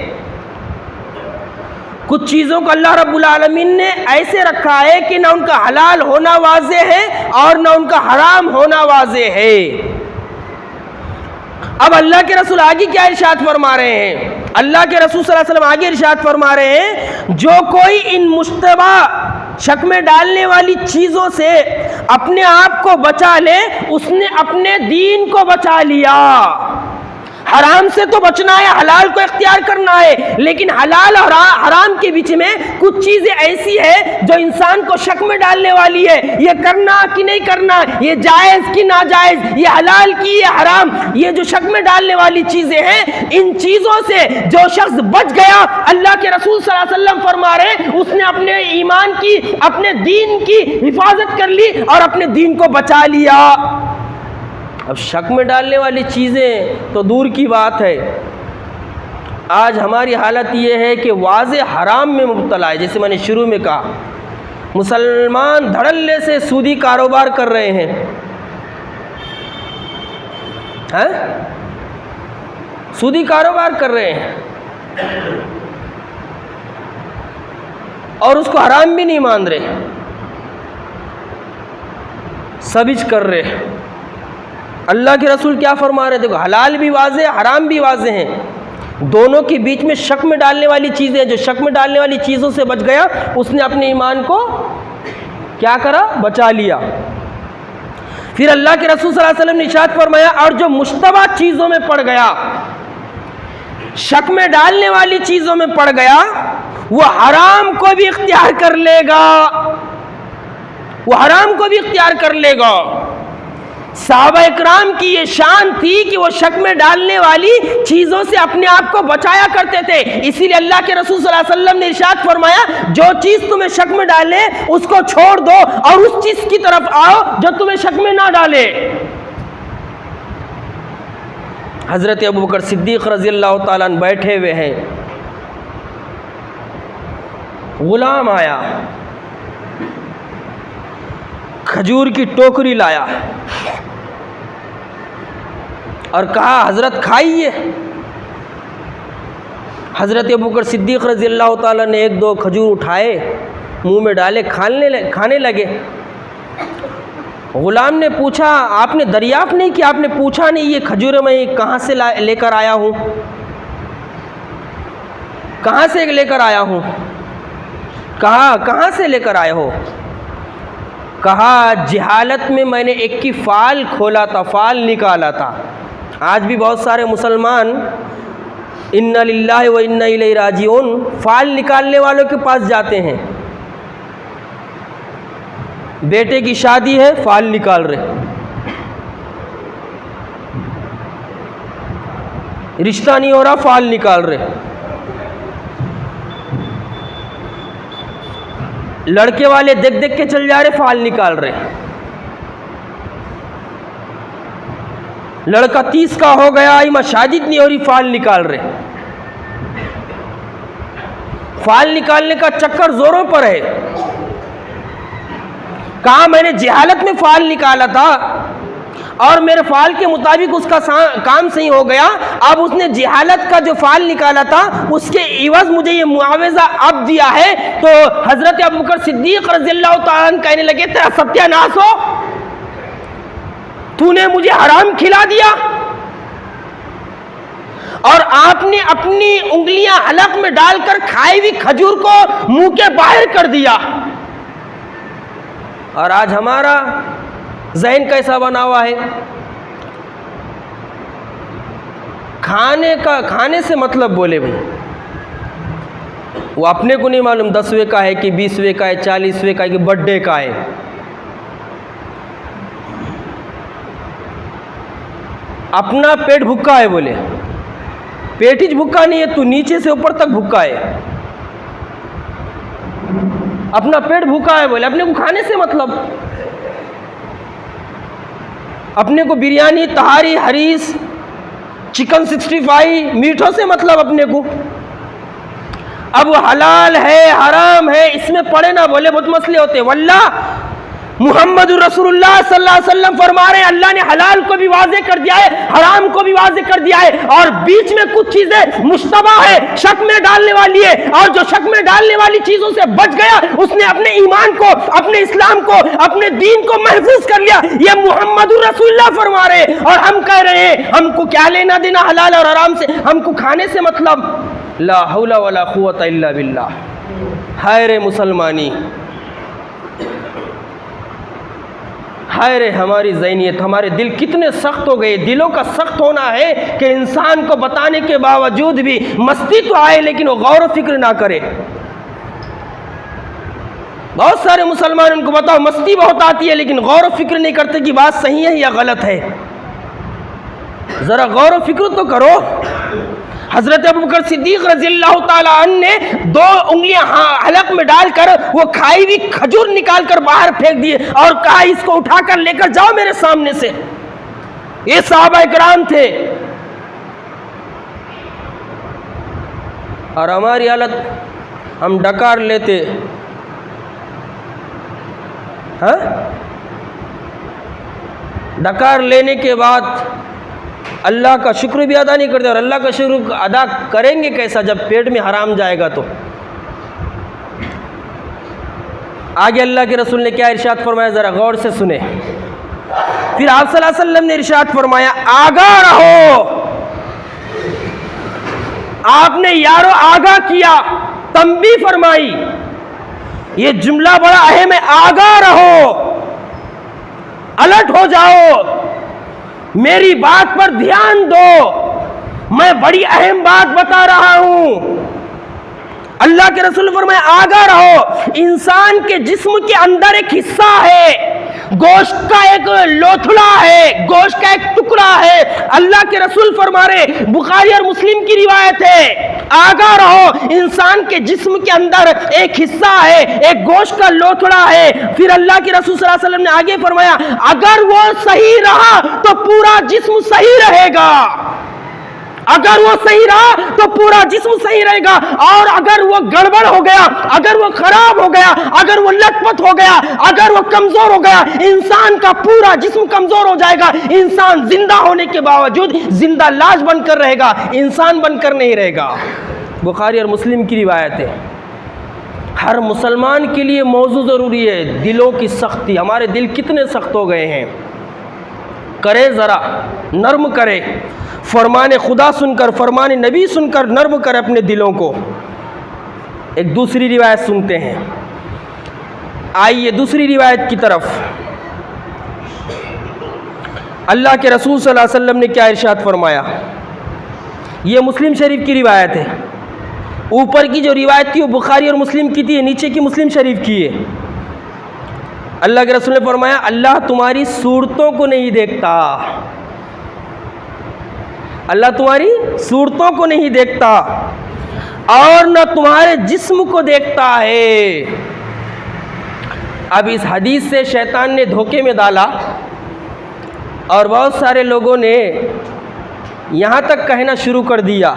S1: کچھ چیزوں کو اللہ رب العالمین نے ایسے رکھا ہے کہ نہ ان کا حلال ہونا واضح ہے اور نہ ان کا حرام ہونا واضح ہے. اب اللہ کے رسول آگے کیا ارشاد فرما رہے ہیں؟ اللہ کے رسول صلی اللہ علیہ وسلم آگے ارشاد فرما رہے ہیں، جو کوئی ان مشتبہ شک میں ڈالنے والی چیزوں سے اپنے آپ کو بچا لے، اس نے اپنے دین کو بچا لیا. حرام سے تو بچنا ہے، حلال کو اختیار کرنا ہے، لیکن حلال اور حرام کے بیچ میں کچھ چیزیں ایسی ہیں جو انسان کو شک میں ڈالنے والی ہے. یہ کرنا کہ نہیں کرنا، یہ جائز کہ ناجائز، یہ حلال کی یہ حرام، یہ جو شک میں ڈالنے والی چیزیں ہیں، ان چیزوں سے جو شخص بچ گیا، اللہ کے رسول صلی اللہ علیہ وسلم فرما رہے ہیں اس نے اپنے ایمان کی، اپنے دین کی حفاظت کر لی اور اپنے دین کو بچا لیا. اب شک میں ڈالنے والی چیزیں تو دور کی بات ہے. آج ہماری حالت یہ ہے کہ واضح حرام میں مبتلا ہے. جیسے میں نے شروع میں کہا، مسلمان دھڑلے سے سودی کاروبار کر رہے ہیں. سودی کاروبار کر رہے ہیں اور اس کو حرام بھی نہیں مان رہے، سبج کر رہے. اللہ کے رسول کیا فرما رہے؟ دیکھو، حلال بھی واضح، حرام بھی واضح ہیں، دونوں کے بیچ میں شک میں ڈالنے والی چیزیں. جو شک میں ڈالنے والی چیزوں سے بچ گیا اس نے اپنے ایمان کو کیا کرا؟ بچا لیا. پھر اللہ کے رسول صلی اللہ علیہ وسلم نے ارشاد فرمایا، اور جو مشتبہ چیزوں میں پڑ گیا، شک میں ڈالنے والی چیزوں میں پڑ گیا، وہ حرام کو بھی اختیار کر لے گا. وہ حرام کو بھی اختیار کر لے گا. صحابہ اکرام کی یہ شان تھی کہ وہ شک میں ڈالنے والی چیزوں سے اپنے آپ کو بچایا کرتے تھے. اسی لیے اللہ کے رسول صلی اللہ علیہ وسلم نے ارشاد فرمایا، جو چیز تمہیں شک میں ڈالے اس کو چھوڑ دو اور اس چیز کی طرف آؤ جو تمہیں شک میں نہ ڈالے. حضرت ابوبکر صدیق رضی اللہ تعالیٰ عنہ بیٹھے ہوئے ہیں، غلام آیا، کھجور کی ٹوکری لایا اور کہا حضرت کھائیے. حضرت ابوبکر صدیق رضی اللہ تعالیٰ نے ایک دو کھجور اٹھائے، منہ میں ڈالے، کھانے لگے. غلام نے پوچھا آپ نے دریافت نہیں کیا، آپ نے پوچھا نہیں یہ کھجور میں کہاں سے لے کر آیا ہوں، کہاں سے لے کر آیا ہوں؟ کہاں سے لے کر آئے ہو؟ کہا جہالت میں نے ایک کی فال کھولا تھا، فال نکالا تھا۔ آج بھی بہت سارے مسلمان انا للہ و انا الیہ راجعون فال نکالنے والوں کے پاس جاتے ہیں، بیٹے کی شادی ہے فال نکال رہے، رشتہ نہیں ہو رہا فال نکال رہے، لڑکے والے دیکھ کے چل جا رہے فال نکال رہے، لڑکا 30 کا ہو گیا ایما شادی نہیں ہو رہی فال نکال رہے۔ فال نکالنے کا چکر زوروں پر ہے۔ کہا میں نے جہالت میں فال نکالا تھا اور میرے فال کے مطابق اس کا کام صحیح ہو گیا، اب اس نے جہالت کا جو فال نکالا تھا اس کے عوض مجھے یہ معاوضہ اب دیا ہے۔ تو حضرت ابوبکر صدیق رضی اللہ تعالیٰ عنہ کہنے لگے تیرا ستیہ ناس ہو، تو نے مجھے حرام کھلا دیا اور آپ نے اپنی انگلیاں حلق میں ڈال کر کھائی ہوئی کھجور کو منہ کے باہر کر دیا۔ اور آج ہمارا ذہن کیسا بنا ہوا ہے؟ کھانے سے مطلب بولے بھائی، وہ اپنے کو نہیں معلوم 10ویں کا ہے کہ 20ویں کا ہے، 40ویں کا ہے کہ برتھ ڈے کا ہے۔ اپنا پیٹ بھکا ہے، بولے پیٹ ہی بھکا نہیں ہے، تو نیچے سے اوپر تک بھکا ہے۔ اپنا پیٹ بھوکا ہے بولے، اپنے کو کھانے سے مطلب، اپنے کو بریانی، تہاری، حریص، چکن 65 میٹھوں سے مطلب اپنے کو۔ اب حلال ہے حرام ہے اس میں پڑے نہ بولے بہت مسئلے ہوتے۔ واللہ محمد رسول اللہ صلی اللہ علیہ وسلم فرما رہے ہیں اللہ نے حلال کو بھی واضح کر دیا ہے، حرام کو بھی واضح کر دیا ہے، اور بیچ میں کچھ چیزیں مشتبہ ہے، شک میں ڈالنے والی ہے، اور جو شک میں ڈالنے والی چیزوں سے بچ گیا اس نے اپنے ایمان کو، اپنے اسلام کو، اپنے دین کو محفوظ کر لیا۔ یہ محمد رسول اللہ فرما رہے ہیں، اور ہم کہہ رہے ہیں ہم کو کیا لینا دینا حلال اور حرام سے، ہم کو کھانے سے مطلب۔ لا حول ولا قوت الا باللہ۔ ہائے رے مسلمانی، ہائے رے ہماری ذہنیت، ہمارے دل کتنے سخت ہو گئے۔ دلوں کا سخت ہونا ہے کہ انسان کو بتانے کے باوجود بھی مستی تو آئے لیکن وہ غور و فکر نہ کرے۔ بہت سارے مسلمان ان کو بتاؤ مستی بہت آتی ہے لیکن غور و فکر نہیں کرتے کہ بات صحیح ہے یا غلط ہے۔ ذرا غور و فکر تو کرو۔ حضرت ابوبکر صدیق رضی اللہ تعالیٰ عنہ نے 2 انگلیاں حلق میں ڈال کر وہ کھائی ہوئی کھجور نکال کر باہر پھینک دیے اور کہا اس کو اٹھا کر لے کر جاؤ میرے سامنے سے۔ یہ صحابہ کرام تھے، اور ہماری حالت ہم ڈکار لیتے، ڈکار لینے کے بعد اللہ کا شکر بھی ادا نہیں کرتے، اور اللہ کا شکر ادا کریں گے کیسا جب پیٹ میں حرام جائے گا تو۔ آگے اللہ کے رسول نے کیا ارشاد فرمایا ذرا غور سے سنیں۔ پھر آپ صلی اللہ علیہ وسلم نے ارشاد فرمایا آگاہ رہو۔ آپ نے یارو آگاہ کیا، تنبیہ فرمائی، یہ جملہ بڑا اہم ہے، آگاہ رہو، الرٹ ہو جاؤ، میری بات پر دھیان دو، میں بڑی اہم بات بتا رہا ہوں۔ اللہ کے رسول فرمائے آگاہ رہو۔ انسان کے جسم کے اندر ایک حصہ ہے، گوشت کا ایک لوتھڑا ہے، گوشت کا ایک ٹکڑا ہے۔ اللہ کے رسول فرما رہے، بخاری اور مسلم کی روایت ہے، آگاہ رہو، انسان کے جسم کے اندر ایک حصہ ہے، ایک گوشت کا لوتھڑا ہے۔ پھر اللہ کے رسول صلی اللہ علیہ وسلم نے آگے فرمایا اگر وہ صحیح رہا تو پورا جسم صحیح رہے گا، اگر وہ صحیح رہا تو پورا جسم صحیح رہے گا، اور اگر وہ گڑبڑ ہو گیا، اگر وہ خراب ہو گیا، اگر وہ لٹ پٹ ہو گیا، اگر وہ کمزور ہو گیا، انسان کا پورا جسم کمزور ہو جائے گا۔ انسان زندہ ہونے کے باوجود زندہ لاش بن کر رہے گا، انسان بن کر نہیں رہے گا۔ بخاری اور مسلم کی روایت ہے۔ ہر مسلمان کے لیے موضوع ضروری ہے، دلوں کی سختی۔ ہمارے دل کتنے سخت ہو گئے ہیں، کرے ذرا نرم کرے، فرمان خدا سن کر، فرمان نبی سن کر نرم کرے اپنے دلوں کو۔ ایک دوسری روایت سنتے ہیں، آئیے دوسری روایت کی طرف۔ اللہ کے رسول صلی اللہ علیہ وسلم نے کیا ارشاد فرمایا؟ یہ مسلم شریف کی روایت ہے۔ اوپر کی جو روایت تھی وہ بخاری اور مسلم کی تھی، نیچے کی مسلم شریف کی ہے۔ اللہ کے رسول نے فرمایا، اللہ تمہاری صورتوں کو نہیں دیکھتا، اللہ تمہاری صورتوں کو نہیں دیکھتا اور نہ تمہارے جسم کو دیکھتا ہے۔ اب اس حدیث سے شیطان نے دھوکے میں ڈالا اور بہت سارے لوگوں نے یہاں تک کہنا شروع کر دیا،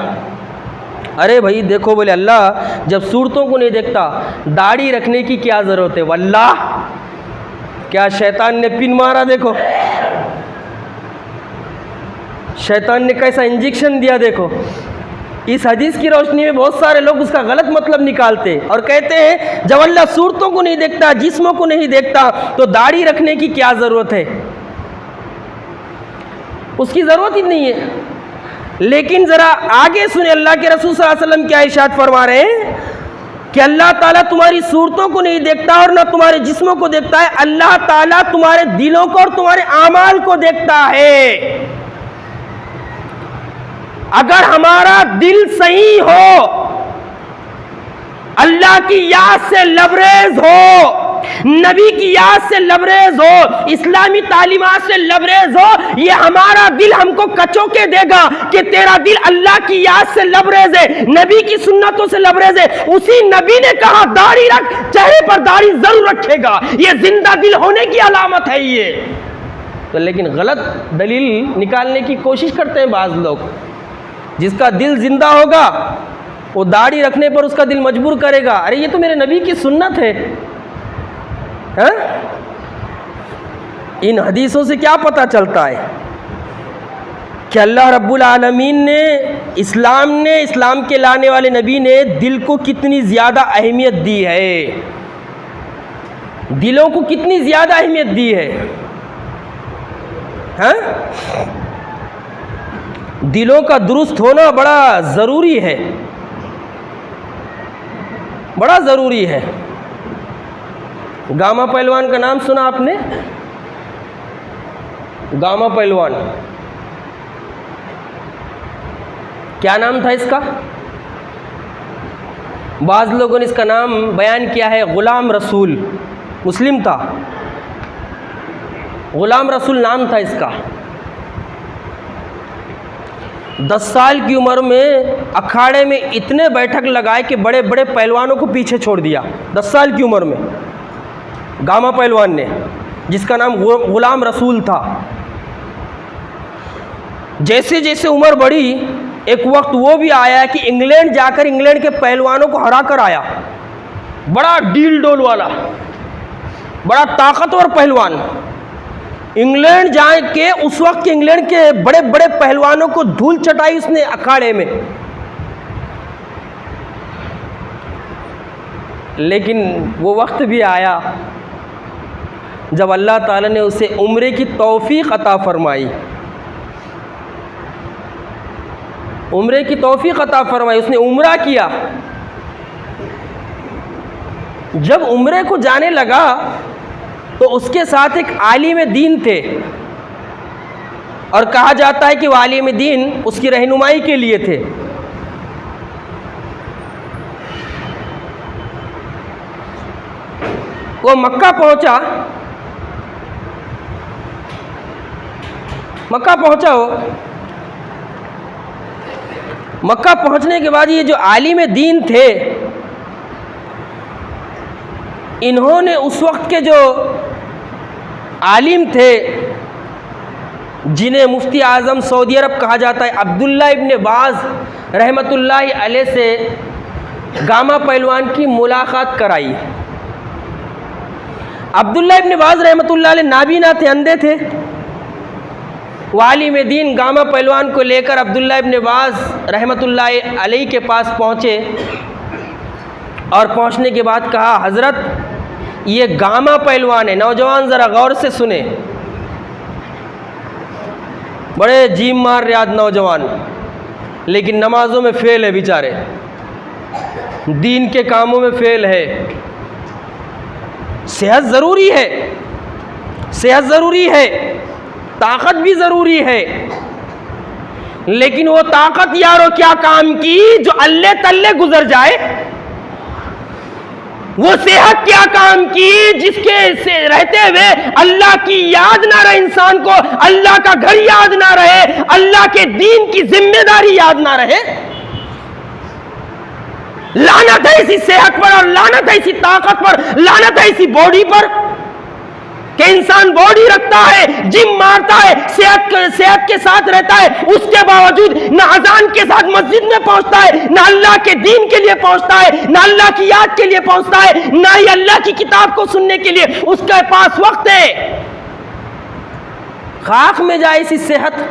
S1: ارے بھائی دیکھو، بولے اللہ جب صورتوں کو نہیں دیکھتا داڑھی رکھنے کی کیا ضرورت ہے؟ واللہ کیا شیطان نے پن مارا؟ دیکھو شیطان نے کیسا انجیکشن دیا۔ دیکھو اس حدیث کی روشنی میں بہت سارے لوگ اس کا غلط مطلب نکالتے اور کہتے ہیں جب اللہ صورتوں کو نہیں دیکھتا، جسموں کو نہیں دیکھتا تو داڑھی رکھنے کی کیا ضرورت ہے؟ اس کی ضرورت ہی نہیں ہے۔ لیکن ذرا آگے سنیں، اللہ کے رسول صلی اللہ علیہ وسلم کیا ارشاد فرما رہے ہیں کہ اللہ تعالیٰ تمہاری صورتوں کو نہیں دیکھتا اور نہ تمہارے جسموں کو دیکھتا ہے، اللہ تعالیٰ تمہارے دلوں کو اور تمہارے اعمال کو دیکھتا ہے۔ اگر ہمارا دل صحیح ہو، اللہ کی یاد سے لبریز ہو، نبی کی یاد سے لبریز ہو، اسلامی تعلیمات سے لبریز ہو، یہ ہمارا دل ہم کو کچو کے دے گا کہ تیرا دل اللہ کی یاد سے لبریز ہے، نبی کی سنتوں سے لبریز ہے۔ اسی نبی نے کہا داڑھی رکھ، چہرے پر داڑھی ضرور رکھے گا، یہ زندہ دل ہونے کی علامت ہے یہ۔ تو لیکن غلط دلیل نکالنے کی کوشش کرتے ہیں بعض لوگ۔ جس کا دل زندہ ہوگا وہ داڑھی رکھنے پر اس کا دل مجبور کرے گا، ارے یہ تو میرے نبی کی سنت ہے۔ ان حدیثوں سے کیا پتہ چلتا ہے کہ اللہ رب العالمین نے، اسلام کے لانے والے نبی نے دل کو کتنی زیادہ اہمیت دی ہے، دلوں کو کتنی زیادہ اہمیت دی ہے۔ دلوں کا درست ہونا بڑا ضروری ہے، بڑا ضروری ہے۔ گاما پہلوان کا نام سنا آپ نے؟ گاما پہلوان، کیا نام تھا اس کا؟ بعض لوگوں نے اس کا نام بیان کیا ہے غلام رسول، مسلم تھا، غلام رسول نام تھا اس کا۔ 10 سال کی عمر میں اکھاڑے میں اتنے بیٹھک لگائے کہ بڑے بڑے پہلوانوں کو پیچھے چھوڑ دیا۔ 10 سال کی عمر میں گاما پہلوان نے، جس کا نام غلام رسول تھا۔ جیسے جیسے عمر بڑھی، ایک وقت وہ بھی آیا کہ انگلینڈ جا کر انگلینڈ کے پہلوانوں کو ہرا کر آیا، بڑا ڈیل ڈول والا، بڑا طاقتور پہلوان۔ انگلینڈ جا کے اس وقت کے انگلینڈ کے بڑے بڑے پہلوانوں کو دھول چٹائی اس نے اکھاڑے میں۔ لیکن وہ وقت بھی آیا جب اللہ تعالیٰ نے اسے عمرے کی توفیق عطا فرمائی، عمرے کی توفیق عطا فرمائی، اس نے عمرہ کیا۔ جب عمرے کو جانے لگا تو اس کے ساتھ ایک عالم دین تھے، اور کہا جاتا ہے کہ وہ عالم دین اس کی رہنمائی کے لیے تھے۔ وہ مکہ پہنچا، مکہ پہنچنے کے بعد یہ جو عالم دین تھے، انہوں نے اس وقت کے جو عالم تھے جنہیں مفتی اعظم سعودی عرب کہا جاتا ہے، عبداللہ ابن باز رحمۃ اللہ علیہ سے گاما پہلوان کی ملاقات کرائی۔ عبداللہ ابن باز رحمۃ اللہ علیہ نابینا تھے، اندھے تھے۔ وہ عالم دین گاما پہلوان کو لے کر عبداللہ ابن باز رحمۃ اللہ علیہ کے پاس پہنچے اور پہنچنے کے بعد کہا حضرت یہ گاما پہلوان ہے. نوجوان ذرا غور سے سنیں, بڑے جیم مار ریاض نوجوان, لیکن نمازوں میں فیل ہے بیچارے, دین کے کاموں میں فیل ہے. صحت ضروری ہے, صحت ضروری ہے, طاقت بھی ضروری ہے, لیکن وہ طاقت یارو کیا کام کی جو اللہ تلے گزر جائے؟ وہ صحت کیا کام کی جس کے سے رہتے ہوئے اللہ کی یاد نہ رہے, انسان کو اللہ کا گھر یاد نہ رہے, اللہ کے دین کی ذمہ داری یاد نہ رہے؟ لعنت ہے اسی صحت پر, اور لعنت ہے اسی طاقت پر, لعنت ہے اسی باڈی پر کہ انسان باڈی رکھتا ہے, جم مارتا ہے, صحت کے ساتھ رہتا ہے, اس کے باوجود نہ اذان کے ساتھ مسجد میں پہنچتا ہے, نہ اللہ کے دین کے لیے پہنچتا ہے, نہ اللہ کی یاد کے لیے پہنچتا ہے, نہ ہی اللہ کی کتاب کو سننے کے لیے اس کے پاس وقت ہے. خاک میں جائے اسی صحت,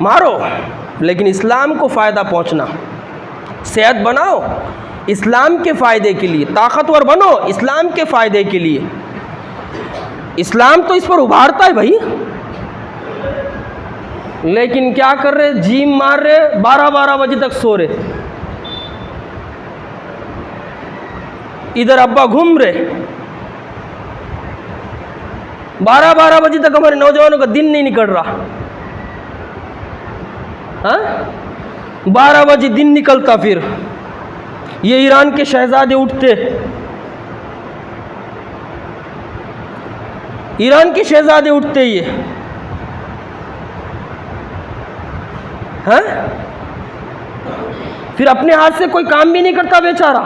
S1: مارو, لیکن اسلام کو فائدہ پہنچنا. صحت بناؤ اسلام کے فائدے کے لیے, طاقتور بنو اسلام کے فائدے کے لیے. اسلام تو اس پر ابھارتا ہے بھائی, لیکن کیا کر رہے, جیم مار رہے, 12 بجے تک سو رہے, ادھر ابا گھوم رہے. 12 بجے تک ہمارے نوجوانوں کا دن نہیں نکل رہا. 12 بجے دن نکلتا, پھر یہ ایران کے شہزادے اٹھتے, ایران کے شہزادے اٹھتے, یہ پھر اپنے ہاتھ سے کوئی کام بھی نہیں کرتا بیچارہ.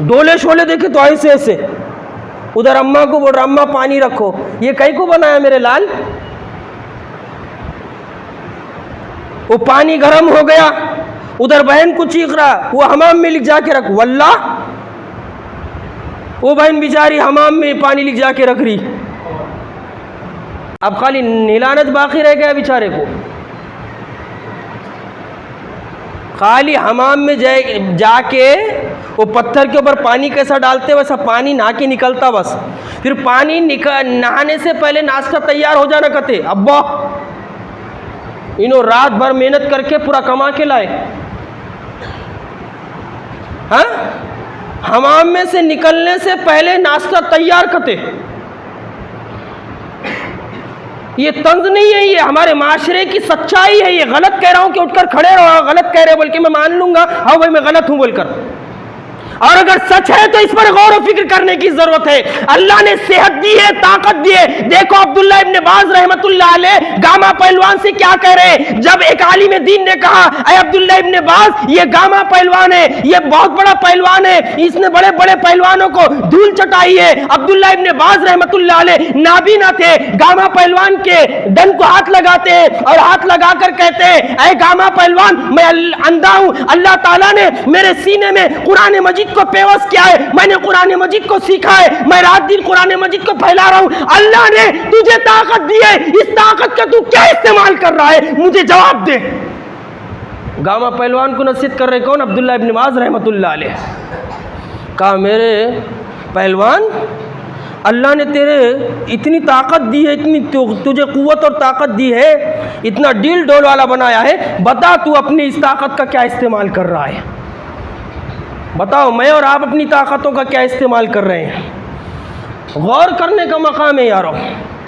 S1: ڈولے شولے دیکھے تو ایسے ایسے, ادھر اماں کو بول رہا اماں پانی رکھو, یہ کئی کو بنایا میرے لال؟ وہ پانی گرم ہو گیا, ادھر بہن کو چیخ رہا, وہ حمام میں لکھ جا کے رکھ, واللہ وہ بہن بیچاری حمام میں پانی لکھ جا کے رکھ رہی. اب خالی نہلانت باقی رہ گیا بیچارے کو, خالی حمام میں جا کے وہ پتھر کے اوپر پانی کیسا ڈالتے ویسا پانی نہا کے نکلتا بس. پھر پانی نہانے سے پہلے ناشتہ تیار ہو جانا کہتے, ابا انہوں رات بھر محنت کر کے پورا کما کے لائے. حمام میں سے نکلنے سے پہلے ناشتہ تیار کرتے. یہ طنز نہیں ہے, یہ ہمارے معاشرے کی سچائی ہے. یہ غلط کہہ رہا ہوں کہ اٹھ کر کھڑے رہو, غلط کہہ رہے بول کے میں مان لوں گا, ہاں بھائی میں غلط ہوں بول کر. اور اگر سچ ہے تو اس پر غور و فکر کرنے کی ضرورت ہے. اللہ نے صحت دی ہے, طاقت دی ہے. دیکھو عبداللہ ابن باز رحمت اللہ علیہ گاما پہلوان سے کیا کہہ رہے, جب ایک عالم دین نے کہا اے عبداللہ ابن باز یہ گاما پہلوان ہے, یہ بہت بڑا پہلوان ہے, اس نے بڑے بڑے پہلوانوں کو دھول چٹائی ہے. عبداللہ ابن باز رحمت اللہ علیہ نابینا تھے, گاما پہلوان کے ڈن کو ہاتھ لگاتے اور ہاتھ لگا کر کہتے اے گاما پہلوان میں اندھا ہوں, اللہ تعالیٰ نے میرے سینے میں قرآن مجید کو پیوست کیا ہے, میں نے قرآن مجید کو سیکھا ہے, میں رات دن قرآن مجید کو پھیلا رہا ہوں. اللہ نے تجھے طاقت دی ہے, اس طاقت کا تو کیا استعمال کر رہا ہے, مجھے جواب دے. گاما پہلوان کو نصیحت کر رہے کون؟ عبداللہ ابن باز رحمت اللہ علیہ. کہا میرے پہلوان اللہ نے تیرے اتنی طاقت دی ہے, اتنی تجھے قوت اور طاقت دی ہے, اتنا ڈیل ڈول والا بنایا ہے, بتا تو اپنی اس طاقت کا کیا استعمال کر رہا ہے. بتاؤ میں اور آپ اپنی طاقتوں کا کیا استعمال کر رہے ہیں. غور کرنے کا مقام ہے یارو,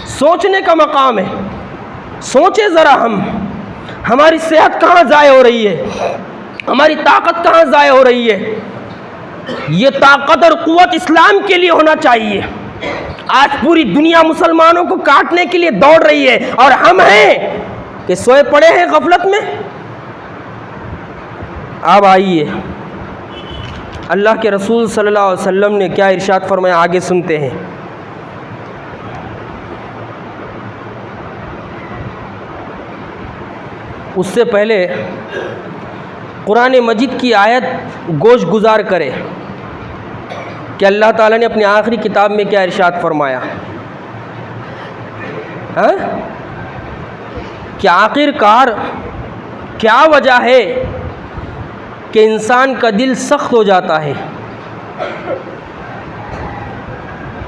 S1: سوچنے کا مقام ہے. سوچے ذرا ہماری صحت کہاں ضائع ہو رہی ہے, ہماری طاقت کہاں ضائع ہو رہی ہے. یہ طاقت اور قوت اسلام کے لیے ہونا چاہیے. آج پوری دنیا مسلمانوں کو کاٹنے کے لیے دوڑ رہی ہے, اور ہم ہیں کہ سوئے پڑے ہیں غفلت میں. اب آئیے اللہ کے رسول صلی اللہ علیہ وسلم نے کیا ارشاد فرمایا, آگے سنتے ہیں. اس سے پہلے قرآن مجید کی آیت گوش گزار کرے کہ اللہ تعالیٰ نے اپنی آخری کتاب میں کیا ارشاد فرمایا. کہ آخر کار کیا وجہ ہے کہ انسان کا دل سخت ہو جاتا ہے،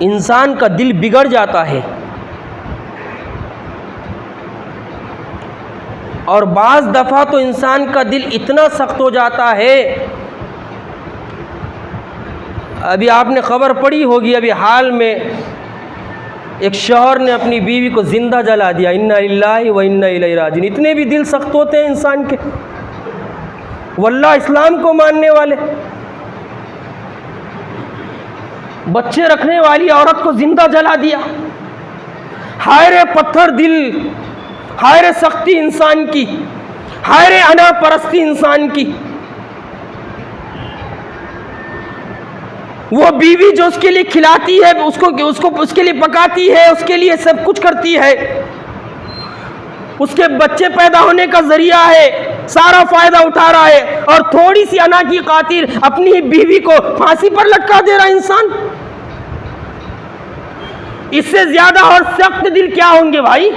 S1: انسان کا دل بگڑ جاتا ہے، اور بعض دفعہ تو انسان کا دل اتنا سخت ہو جاتا ہے، ابھی آپ نے خبر پڑھی ہوگی، ابھی حال میں ایک شوہر نے اپنی بیوی کو زندہ جلا دیا، انا للہ و انا الیہ راجعون۔ اتنے بھی دل سخت ہوتے ہیں انسان کے، واللہ اسلام کو ماننے والے۔ بچے رکھنے والی عورت کو زندہ جلا دیا، ہائے رے پتھر دل، ہائے رے سختی انسان کی، ہائے رے انا پرستی انسان کی۔ وہ بیوی جو اس کے لیے کھلاتی ہے، اس کے لیے پکاتی ہے، اس کے لیے سب کچھ کرتی ہے، اس کے بچے پیدا ہونے کا ذریعہ ہے، سارا فائدہ اٹھا رہا ہے، اور تھوڑی سی انا کی خاطر اپنی بیوی کو پھانسی پر لٹکا دے رہا انسان۔ اس سے زیادہ اور سخت دل کیا ہوں گے بھائی؟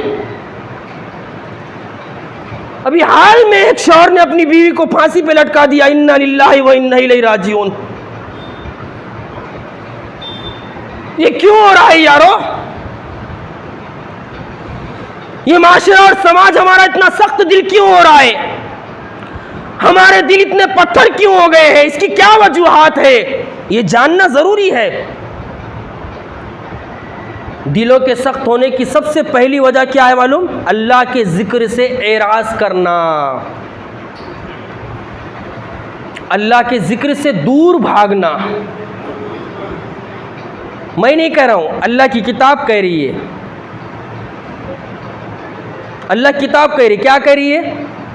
S1: ابھی حال میں ایک شوہر نے اپنی بیوی کو پھانسی پہ لٹکا دیا، انا للہ و انا الیہ راجعون۔ یہ کیوں ہو رہا ہے یارو؟ یہ معاشرہ اور سماج ہمارا اتنا سخت دل کیوں ہو رہا ہے؟ ہمارے دل اتنے پتھر کیوں ہو گئے ہیں؟ اس کی کیا وجوہات ہے؟ یہ جاننا ضروری ہے۔ دلوں کے سخت ہونے کی سب سے پہلی وجہ کیا ہے معلوم؟ اللہ کے ذکر سے اعراض کرنا، اللہ کے ذکر سے دور بھاگنا۔ میں نہیں کہہ رہا ہوں، اللہ کی کتاب کہہ رہی ہے، اللہ کتاب کہہ رہی ہے۔ کیا کہہ رہی ہے؟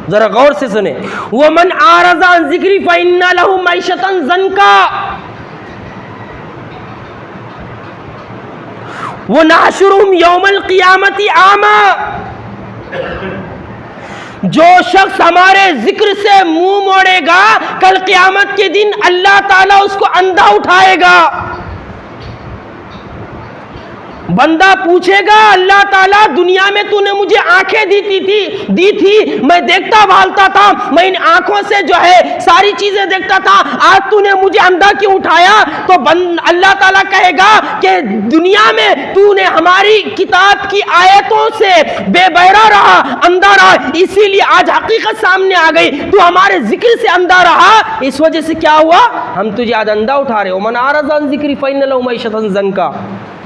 S1: ذرا غور سے سنیں۔ وَمَنْ أَعْرَضَ عَنْ ذِكْرِي فَإِنَّ لَهُ مَعِيشَةً ضَنْكًا وَنَحْشُرُهُمْ يَوْمَ الْقِيَامَةِ أَعْمَى۔ جو شخص ہمارے ذکر سے منہ موڑے گا، کل قیامت کے دن اللہ تعالیٰ اس کو اندھا اٹھائے گا۔ بندہ پوچھے گا اللہ تعالیٰ دنیا میں تو نے مجھے آنکھیں دی تھی، میں دیکھتا بھالتا تھا، میں ان آنکھوں سے جو ہے ساری چیزیں دیکھتا تھا، آج تو نے مجھے اندھا کیوں اٹھایا؟ تو اللہ تعالیٰ کہے گا کہ دنیا میں تو نے ہماری کتاب کی آیتوں سے بے بہرا رہا، اندھا رہا، اسی لیے آج حقیقت سامنے آ گئی، تو ہمارے ذکر سے اندھا رہا، اس وجہ سے کیا ہوا؟ ہم تجھے آج اندھا اٹھا رہے ہو۔ من اعرض عن ذکری فإن له معیشة ضنکا۔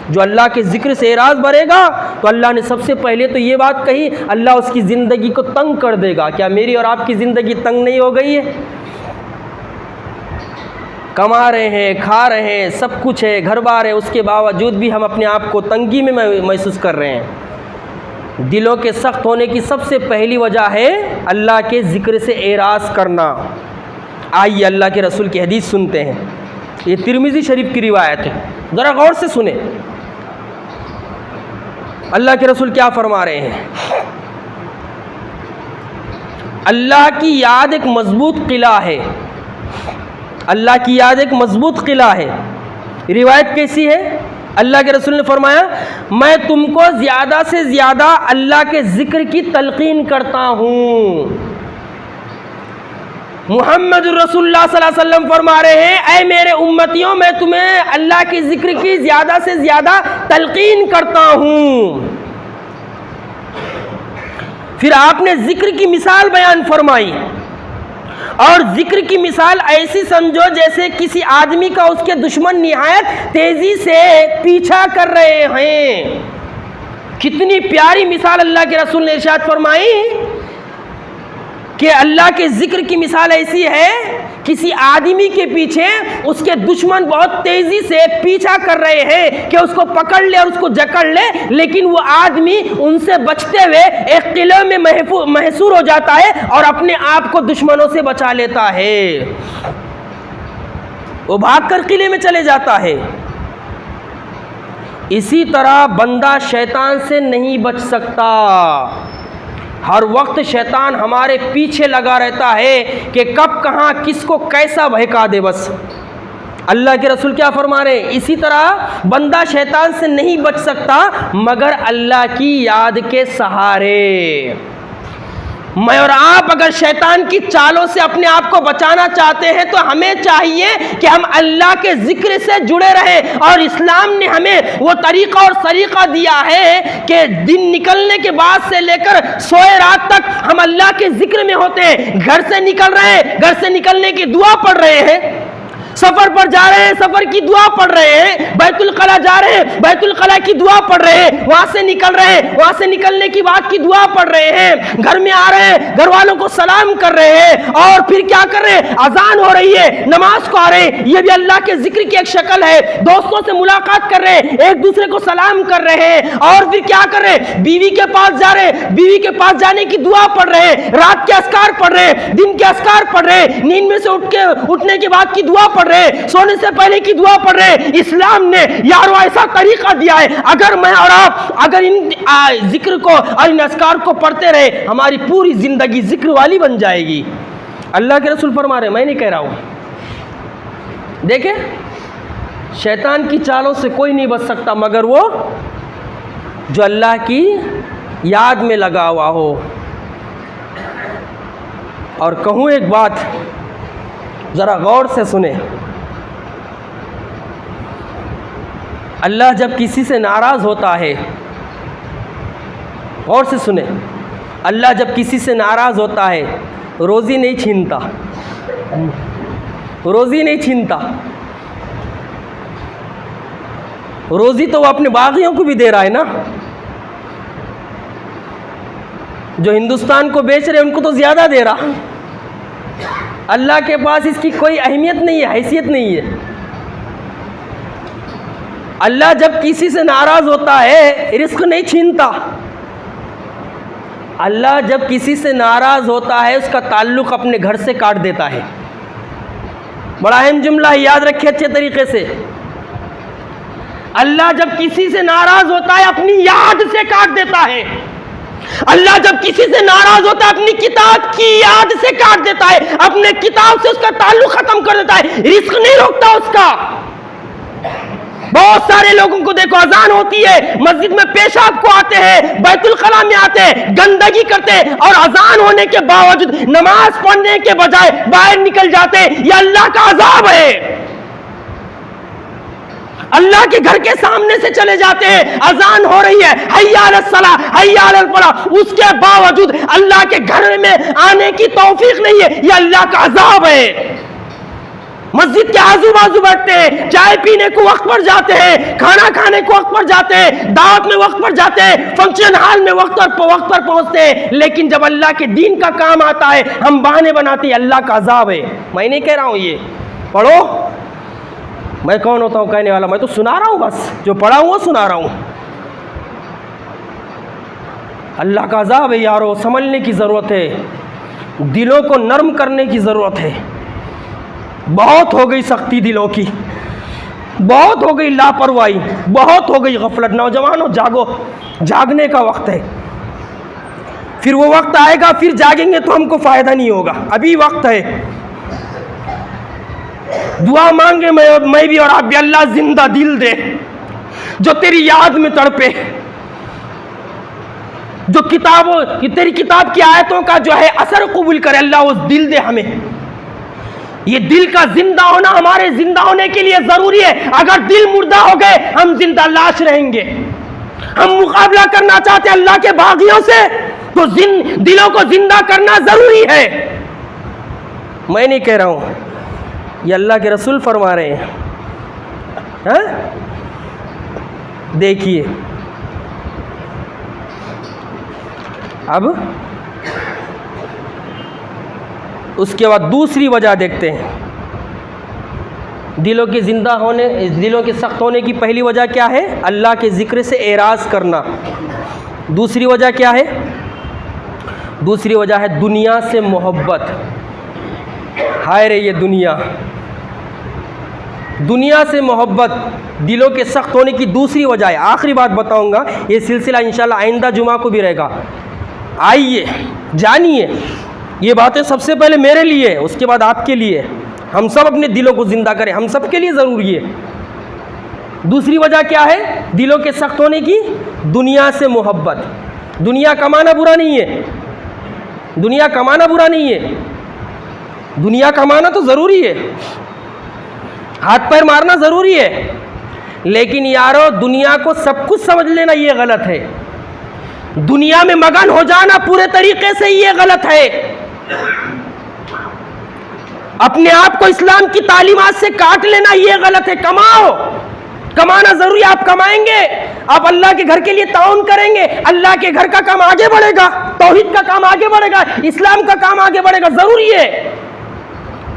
S1: جو اللہ کے ذکر سے اعراض برے گا تو اللہ نے سب سے پہلے تو یہ بات کہی، اللہ اس کی زندگی کو تنگ کر دے گا۔ کیا میری اور آپ کی زندگی تنگ نہیں ہو گئی ہے؟ کما رہے ہیں، کھا رہے ہیں، سب کچھ ہے، گھر بار ہے، اس کے باوجود بھی ہم اپنے آپ کو تنگی میں محسوس کر رہے ہیں۔ دلوں کے سخت ہونے کی سب سے پہلی وجہ ہے اللہ کے ذکر سے اعراض کرنا۔ آئیے اللہ کے رسول کی حدیث سنتے ہیں، یہ ترمذی شریف کی روایت ہے، ذرا غور سے سنیں اللہ کے رسول کیا فرما رہے ہیں۔ اللہ کی یاد ایک مضبوط قلعہ ہے، اللہ کی یاد ایک مضبوط قلعہ ہے۔ روایت کیسی ہے؟ اللہ کے رسول نے فرمایا، میں تم کو زیادہ سے زیادہ اللہ کے ذکر کی تلقین کرتا ہوں۔ محمد رسول اللہ صلی اللہ علیہ وسلم فرما رہے ہیں، اے میرے امتیوں، میں تمہیں اللہ کے ذکر کی زیادہ سے زیادہ تلقین کرتا ہوں۔ پھر آپ نے ذکر کی مثال بیان فرمائی، اور ذکر کی مثال ایسی سمجھو جیسے کسی آدمی کا اس کے دشمن نہایت تیزی سے پیچھا کر رہے ہیں۔ کتنی پیاری مثال اللہ کے رسول نے ارشاد فرمائی کہ اللہ کے ذکر کی مثال ایسی ہے، کسی آدمی کے پیچھے اس کے دشمن بہت تیزی سے پیچھا کر رہے ہیں کہ اس کو پکڑ لے اور اس کو جکڑ لے، لیکن وہ آدمی ان سے بچتے ہوئے ایک قلعے میں محصور ہو جاتا ہے اور اپنے آپ کو دشمنوں سے بچا لیتا ہے، وہ بھاگ کر قلعے میں چلے جاتا ہے۔ اسی طرح بندہ شیطان سے نہیں بچ سکتا، ہر وقت شیطان ہمارے پیچھے لگا رہتا ہے کہ کب کہاں کس کو کیسا بہکا دے۔ بس اللہ کے رسول کیا فرما رہے ہیں؟ اسی طرح بندہ شیطان سے نہیں بچ سکتا مگر اللہ کی یاد کے سہارے۔ میں اور آپ اگر شیطان کی چالوں سے اپنے آپ کو بچانا چاہتے ہیں تو ہمیں چاہیے کہ ہم اللہ کے ذکر سے جڑے رہیں، اور اسلام نے ہمیں وہ طریقہ اور سلیقہ دیا ہے کہ دن نکلنے کے بعد سے لے کر سوئے رات تک ہم اللہ کے ذکر میں ہوتے ہیں۔ گھر سے نکل رہے ہیں، گھر سے نکلنے کی دعا پڑھ رہے ہیں، سفر پر جا رہے ہیں، سفر کی دعا پڑھ رہے ہیں، بیت الخلا جا رہے ہیں، بیت الخلا کی دعا پڑھ رہے ہیں، وہاں سے نکل رہے ہیں، وہاں سے نکلنے کی بات کی دعا پڑھ رہے ہیں، گھر میں آ رہے ہیں، گھر والوں کو سلام کر رہے ہیں، اور پھر کیا کر رہے ہیں؟ اذان ہو رہی ہے، نماز کو آ رہے ہیں، یہ بھی اللہ کے ذکر کی ایک شکل ہے۔ دوستوں سے ملاقات کر رہے ہیں، ایک دوسرے کو سلام کر رہے ہیں، اور پھر کیا کر رہے ہیں؟ بیوی کے پاس جا رہے ہیں، بیوی کے پاس جانے کی دعا پڑھ رہے ہیں، رات کے اذکار پڑھ رہے ہیں، دن کے اذکار پڑھ رہے ہیں، نیند میں سے اٹھنے کے بعد کی دعا پڑھ رہے ہیں، سونے سے پہلے کی دعا پڑھ رہے ہیں۔ اسلام نے یارو ایسا طریقہ دیا ہے، اگر میں اور آپ اگر ان ذکر کو اور ان اذکار کو پڑھتے رہے، ہماری پوری زندگی ذکر والی بن جائے گی۔ اللہ کے رسول فرما رہے ہیں، میں نہیں کہہ رہا ہوں۔ دیکھیں، شیطان کی چالوں سے کوئی نہیں بچ سکتا مگر وہ جو اللہ کی یاد میں لگا ہوا ہو۔ اور کہوں ایک بات، ذرا غور سے سنیں، اللہ جب کسی سے ناراض ہوتا ہے، غور سے سنیں، اللہ جب کسی سے ناراض ہوتا ہے روزی نہیں چھینتا، روزی نہیں چھینتا، روزی تو وہ اپنے باغیوں کو بھی دے رہا ہے نا، جو ہندوستان کو بیچ رہے ہیں ان کو تو زیادہ دے رہا۔ اللہ کے پاس اس کی کوئی اہمیت نہیں ہے، حیثیت نہیں ہے۔ اللہ جب کسی سے ناراض ہوتا ہے رزق نہیں چھینتا، اللہ جب کسی سے ناراض ہوتا ہے اس کا تعلق اپنے گھر سے کاٹ دیتا ہے۔ بڑا اہم جملہ ہے، یاد رکھیں اچھے طریقے سے۔ اللہ جب کسی سے ناراض ہوتا ہے اپنی یاد سے کاٹ دیتا ہے۔ اللہ جب کسی سے ناراض ہوتا ہے اپنی کتاب کی یاد سے کاٹ دیتا ہے، اپنے کتاب سے اس کا تعلق ختم کر دیتا ہے، رزق نہیں روکتا اس کا۔ بہت سارے لوگوں کو دیکھو، اذان ہوتی ہے، مسجد میں پیشاب کو آتے ہیں، بیت الخلا میں آتے ہیں، گندگی کرتے ہیں، اور اذان ہونے کے باوجود نماز پڑھنے کے بجائے باہر نکل جاتے ہیں۔ یہ اللہ کا عذاب ہے۔ اللہ کے گھر کے سامنے سے چلے جاتے ہیں، اذان ہو رہی ہے، حی علی الصلاۃ حی علی الفلاح، اس کے باوجود اللہ کے گھر میں آنے کی توفیق نہیں ہے۔ یہ اللہ کا عذاب ہے۔ مسجد کے آزو بازو بیٹھتے ہیں، چائے پینے کو وقت پر جاتے ہیں، کھانا کھانے کو وقت پر جاتے ہیں، دعوت میں وقت پر جاتے ہیں، فنکشن ہال میں وقت پر پہنچتے ہیں، لیکن جب اللہ کے دین کا کام آتا ہے ہم بہانے بناتے ہیں۔ اللہ کا عذاب ہے۔ میں نہیں کہہ رہا ہوں یہ پڑھو، میں کون ہوتا ہوں کہنے والا، میں تو سنا رہا ہوں، بس جو پڑھا ہوں وہ سنا رہا ہوں۔ اللہ کا عذاب ہے یارو، سمجھنے کی ضرورت ہے، دلوں کو نرم کرنے کی ضرورت ہے۔ بہت ہو گئی سختی دلوں کی، بہت ہو گئی لاپرواہی، بہت ہو گئی غفلت۔ نوجوانوں جاگو، جاگنے کا وقت ہے۔ پھر وہ وقت آئے گا، پھر جاگیں گے تو ہم کو فائدہ نہیں ہوگا، ابھی وقت ہے۔ دعا مانگے میں بھی اور آپ بھی، اللہ زندہ دل دے جو تیری یاد میں تڑپے، جو تیری کتاب کی آیتوں کا جو ہے اثر قبول کرے۔ اللہ اس دل دے ہمیں۔ یہ دل کا زندہ ہونا ہمارے زندہ ہونے کے لیے ضروری ہے۔ اگر دل مردہ ہو گئے ہم زندہ لاش رہیں گے۔ ہم مقابلہ کرنا چاہتے ہیں اللہ کے باغیوں سے تو دلوں کو زندہ کرنا ضروری ہے۔ میں نہیں کہہ رہا ہوں، یہ اللہ کے رسول فرما رہے ہیں۔ ہاں دیکھیے اب اس کے بعد دوسری وجہ دیکھتے ہیں۔ دلوں کے زندہ ہونے، دلوں کے سخت ہونے کی پہلی وجہ کیا ہے؟ اللہ کے ذکر سے اعراض کرنا۔ دوسری وجہ کیا ہے؟ دوسری وجہ ہے دنیا سے محبت۔ ہائے رے یہ دنیا، دنیا سے محبت دلوں کے سخت ہونے کی دوسری وجہ ہے۔ آخری بات بتاؤں گا، یہ سلسلہ انشاءاللہ آئندہ جمعہ کو بھی رہے گا۔ آئیے جانیے، یہ باتیں سب سے پہلے میرے لیے، اس کے بعد آپ کے لیے۔ ہم سب اپنے دلوں کو زندہ کریں، ہم سب کے لیے ضروری ہے۔ دوسری وجہ کیا ہے دلوں کے سخت ہونے کی؟ دنیا سے محبت۔ دنیا کمانا برا نہیں ہے، دنیا کمانا برا نہیں ہے، دنیا کمانا تو ضروری ہے، ہاتھ پیر مارنا ضروری ہے، لیکن یارو دنیا کو سب کچھ سمجھ لینا یہ غلط ہے، دنیا میں مگن ہو جانا پورے طریقے سے یہ غلط ہے، اپنے آپ کو اسلام کی تعلیمات سے کاٹ لینا یہ غلط ہے۔ کماؤ، کمانا ضروری، آپ کمائیں گے، آپ اللہ کے گھر کے لیے تعاون کریں گے، اللہ کے گھر کا کام آگے بڑھے گا، توحید کا کام آگے بڑھے گا، اسلام کا کام آگے بڑھے گا، ضروری ہے۔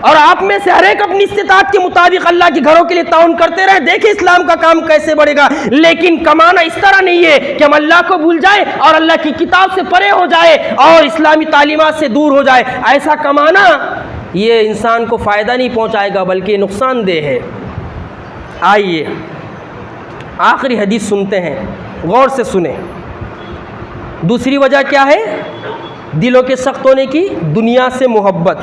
S1: اور آپ میں سے ہر ایک اپنی استطاعت کے مطابق اللہ کے گھروں کے لیے تعاون کرتے رہے، دیکھیں اسلام کا کام کیسے بڑھے گا۔ لیکن کمانا اس طرح نہیں ہے کہ ہم اللہ کو بھول جائیں اور اللہ کی کتاب سے پرے ہو جائے اور اسلامی تعلیمات سے دور ہو جائے۔ ایسا کمانا یہ انسان کو فائدہ نہیں پہنچائے گا بلکہ نقصان دہ ہے۔ آئیے آخری حدیث سنتے ہیں، غور سے سنیں۔ دوسری وجہ کیا ہے دلوں کے سخت ہونے کی؟ دنیا سے محبت۔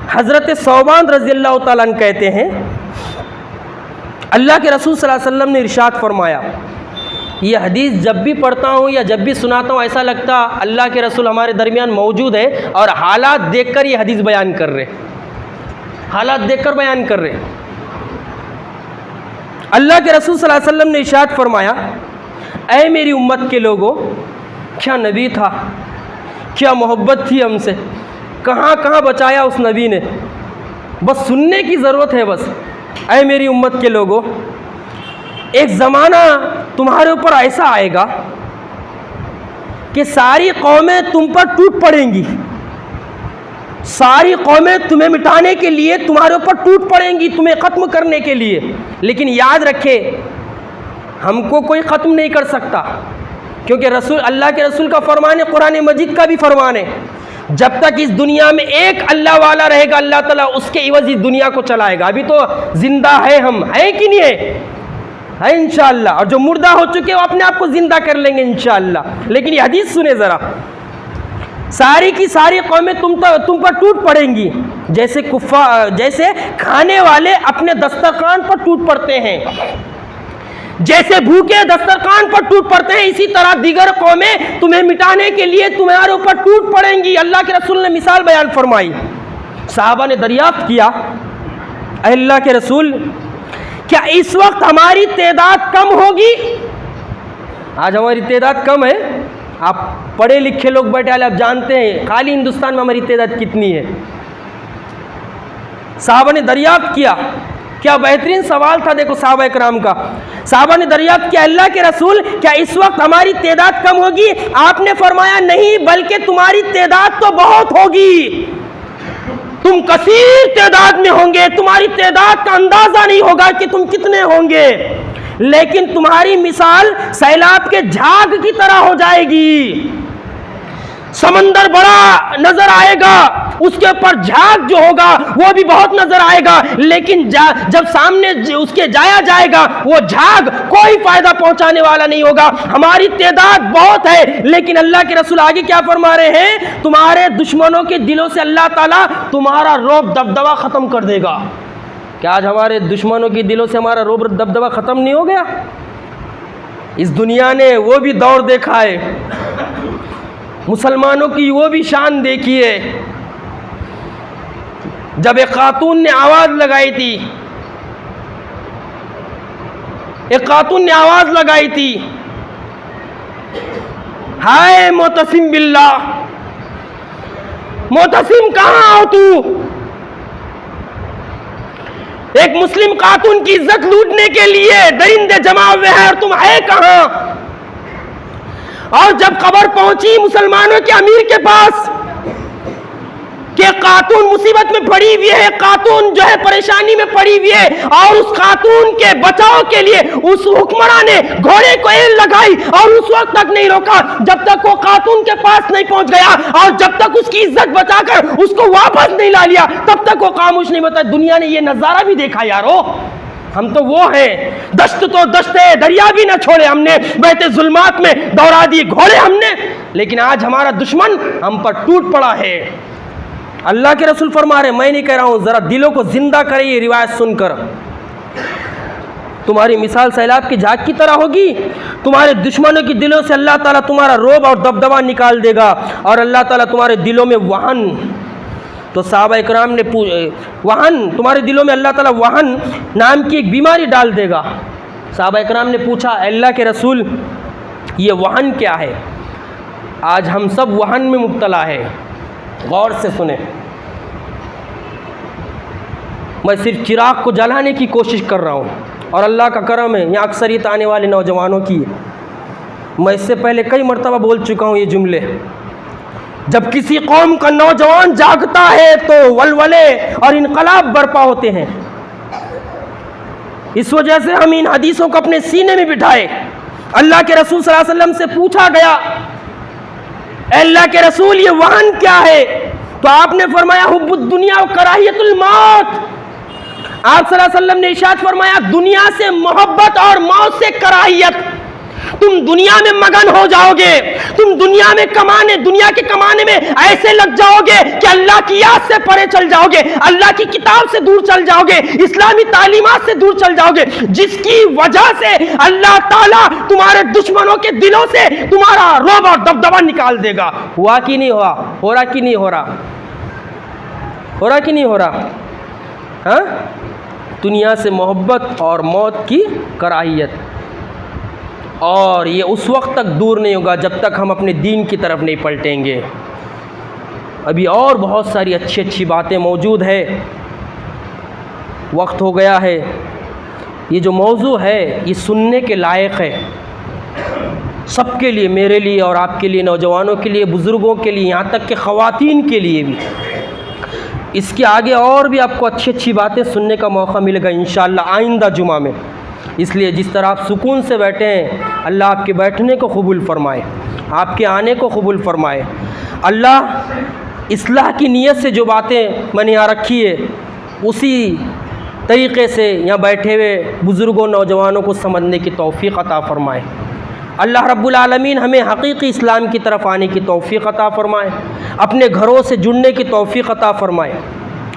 S1: حضرت ثوبان رضی اللہ تعالیٰ عنہ کہتے ہیں اللہ کے رسول صلی اللہ علیہ وسلم نے ارشاد فرمایا، یہ حدیث جب بھی پڑھتا ہوں یا جب بھی سناتا ہوں ایسا لگتا اللہ کے رسول ہمارے درمیان موجود ہے اور حالات دیکھ کر یہ حدیث بیان کر رہے، حالات دیکھ کر بیان کر رہے۔ اللہ کے رسول صلی اللہ علیہ وسلم نے ارشاد فرمایا، اے میری امت کے لوگوں، کیا نبی تھا، کیا محبت تھی ہم سے، کہاں کہاں بچایا اس نبی نے، بس سننے کی ضرورت ہے بس۔ اے میری امت کے لوگوں، ایک زمانہ تمہارے اوپر ایسا آئے گا کہ ساری قومیں تم پر ٹوٹ پڑیں گی، ساری قومیں تمہیں مٹانے کے لیے تمہارے اوپر ٹوٹ پڑیں گی، تمہیں ختم کرنے کے لیے، لیکن یاد رکھے ہم کو کوئی ختم نہیں کر سکتا، کیونکہ رسول اللہ کے رسول کا فرمان ہے، قرآن مجید کا بھی فرمان ہے، جب تک اس دنیا میں ایک اللہ والا رہے گا اللہ تعالیٰ اس کے عوض اس دنیا کو چلائے گا۔ ابھی تو زندہ ہے، ہم ہیں کہ نہیں ہے انشاءاللہ، اور جو مردہ ہو چکے وہ اپنے آپ کو زندہ کر لیں گے انشاءاللہ۔ لیکن یہ حدیث سنیں ذرا، ساری کی ساری قومیں تم پر ٹوٹ پڑیں گی، جیسے کھانے والے اپنے دسترخوان پر ٹوٹ پڑتے ہیں، جیسے بھوکے دسترخوان پر ٹوٹ پڑتے ہیں، اسی طرح دیگر قومیں تمہیں مٹانے کے لیے تمہارے اوپر ٹوٹ پڑیں گی۔ اللہ کے رسول نے مثال بیان فرمائی۔ صحابہ نے دریافت کیا، اے اللہ کے رسول، کیا اس وقت ہماری تعداد کم ہوگی؟ آج ہماری تعداد کم ہے، آپ پڑھے لکھے لوگ بیٹھے والے آپ جانتے ہیں خالی ہندوستان میں ہماری تعداد کتنی ہے۔ صحابہ نے دریافت کیا، کیا بہترین سوال تھا، دیکھو صحابہ کرام کا۔ صحابہ نے دریافت کیا، اللہ کے رسول کیا اس وقت ہماری تعداد کم ہوگی؟ آپ نے فرمایا نہیں، بلکہ تمہاری تعداد تو بہت ہوگی، تم کثیر تعداد میں ہوں گے، تمہاری تعداد کا اندازہ نہیں ہوگا کہ تم کتنے ہوں گے، لیکن تمہاری مثال سیلاب کے جھاگ کی طرح ہو جائے گی۔ سمندر بڑا نظر آئے گا، اس کے اوپر جھاگ جو ہوگا وہ بھی بہت نظر آئے گا، لیکن جب سامنے اس کے جایا جائے گا وہ جھاگ کوئی فائدہ پہنچانے والا نہیں ہوگا۔ ہماری تعداد بہت ہے، لیکن اللہ کے رسول آگے کیا فرما رہے ہیں؟ تمہارے دشمنوں کے دلوں سے اللہ تعالیٰ تمہارا رعب دبدبہ ختم کر دے گا۔ کیا آج ہمارے دشمنوں کے دلوں سے ہمارا رعب دبدبہ ختم نہیں ہو گیا؟ اس دنیا نے وہ بھی دور دیکھا ہے، مسلمانوں کی وہ بھی شان دیکھی ہے، جب ایک خاتون نے آواز لگائی تھی، ایک خاتون نے آواز لگائی تھی، ہائے معتصم باللہ، معتصم کہاں ہو تو؟ ایک مسلم خاتون کی عزت لوٹنے کے لیے درندے جمع ہوئے ہیں اور تم ہے کہاں؟ اور جب خبر پہنچی مسلمانوں کے امیر کے پاس کہ خاتون مصیبت میں پڑی ہوئی ہے، خاتون جو ہے پریشانی میں پڑی ہوئی ہے، اور اس خاتون کے بچاؤ کے لیے اس حکمراں نے گھوڑے کو ایل لگائی اور اس وقت تک نہیں روکا جب تک وہ خاتون کے پاس نہیں پہنچ گیا، اور جب تک اس کی عزت بچا کر اس کو واپس نہیں لا لیا تب تک وہ خاموش نہیں بتا۔ دنیا نے یہ نظارہ بھی دیکھا یارو، ہم تو وہ ہیں، دشت تو دشت ہے، دریا بھی نہ چھوڑے ہم نے، بہتے ظلمات میں دوڑا دیے گھوڑے ہم نے، لیکن آج ہمارا دشمن ہم پر ٹوٹ پڑا ہے۔ اللہ کے رسول فرما رہے ہیں، میں نہیں کہہ رہا ہوں، ذرا دلوں کو زندہ کرے یہ روایت سن کر۔ تمہاری مثال سیلاب کی جھاگ کی طرح ہوگی. تمہارے دشمنوں کے دلوں سے اللہ تعالیٰ تمہارا رعب اور دبدبہ نکال دے گا, اور اللہ تعالیٰ تمہارے دلوں میں وہن, تو صحابہ اکرام نے وہن, تمہارے دلوں میں اللہ تعالیٰ وہن نام کی ایک بیماری ڈال دے گا. صحابہ اکرام نے پوچھا اے اللہ کے رسول یہ وہن کیا ہے؟ آج ہم سب وہن میں مبتلا ہے. غور سے سنیں, میں صرف چراغ کو جلانے کی کوشش کر رہا ہوں, اور اللہ کا کرم ہے یہاں اکثریت آنے والے نوجوانوں کی. میں اس سے پہلے کئی مرتبہ بول چکا ہوں یہ جملے. جب کسی قوم کا نوجوان جاگتا ہے تو ولولے اور انقلاب برپا ہوتے ہیں. اس وجہ سے ہم ان حدیثوں کو اپنے سینے میں بٹھائے. اللہ کے رسول صلی اللہ علیہ وسلم سے پوچھا گیا اے اللہ کے رسول یہ وہن کیا ہے؟ تو آپ نے فرمایا حب الدنیا و کراہیت الموت. آپ صلی اللہ علیہ وسلم نے ارشاد فرمایا دنیا سے محبت اور موت سے کراہیت. تم دنیا میں مگن ہو جاؤ گے, تم دنیا کے کمانے میں ایسے لگ جاؤ گے کہ اللہ کی یاد سے پرے چل جاؤ گے, اللہ کی کتاب سے دور چل جاؤ گے, اسلامی تعلیمات سے دور چل جاؤ گے, جس کی وجہ سے اللہ تعالیٰ تمہارے دشمنوں کے دلوں سے تمہارا رعب اور دبدبہ نکال دے گا. ہوا کہ نہیں ہوا؟ ہو رہا کہ نہیں ہو رہا؟ ہو رہا کہ نہیں ہو رہا؟ ہاں, دنیا سے محبت اور موت کی کراہیت. اور یہ اس وقت تک دور نہیں ہوگا جب تک ہم اپنے دین کی طرف نہیں پلٹیں گے. ابھی اور بہت ساری اچھی باتیں موجود ہے, وقت ہو گیا ہے. یہ جو موضوع ہے یہ سننے کے لائق ہے سب کے لیے, میرے لیے اور آپ کے لیے, نوجوانوں کے لیے, بزرگوں کے لیے, یہاں تک کہ خواتین کے لیے بھی. اس کے آگے اور بھی آپ کو اچھی باتیں سننے کا موقع ملے گا انشاءاللہ آئندہ جمعہ میں. اس لیے جس طرح آپ سکون سے بیٹھے ہیں اللہ آپ کے بیٹھنے کو قبول فرمائے, آپ کے آنے کو قبول فرمائے. اللہ اصلاح کی نیت سے جو باتیں میں نے یہاں رکھی ہے اسی طریقے سے یہاں بیٹھے ہوئے بزرگوں نوجوانوں کو سمجھنے کی توفیق عطا فرمائے. اللہ رب العالمین ہمیں حقیقی اسلام کی طرف آنے کی توفیق عطا فرمائے, اپنے گھروں سے جڑنے کی توفیق عطا فرمائے,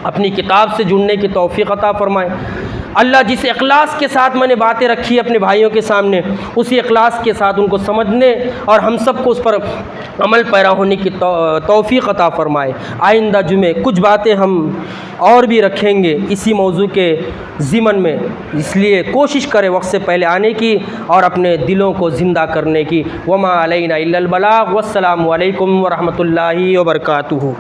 S1: اپنی کتاب سے جڑنے کی توفیق عطا فرمائے. اللہ جس اخلاص کے ساتھ میں نے باتیں رکھی اپنے بھائیوں کے سامنے, اسی اخلاص کے ساتھ ان کو سمجھنے اور ہم سب کو اس پر عمل پیرا ہونے کی توفیق عطا فرمائے. آئندہ جمعے کچھ باتیں ہم اور بھی رکھیں گے اسی موضوع کے ضمن میں, اس لیے کوشش کریں وقت سے پہلے آنے کی اور اپنے دلوں کو زندہ کرنے کی. وما علینا الا البلاغ. والسلام علیکم ورحمۃ اللہ وبرکاتہ.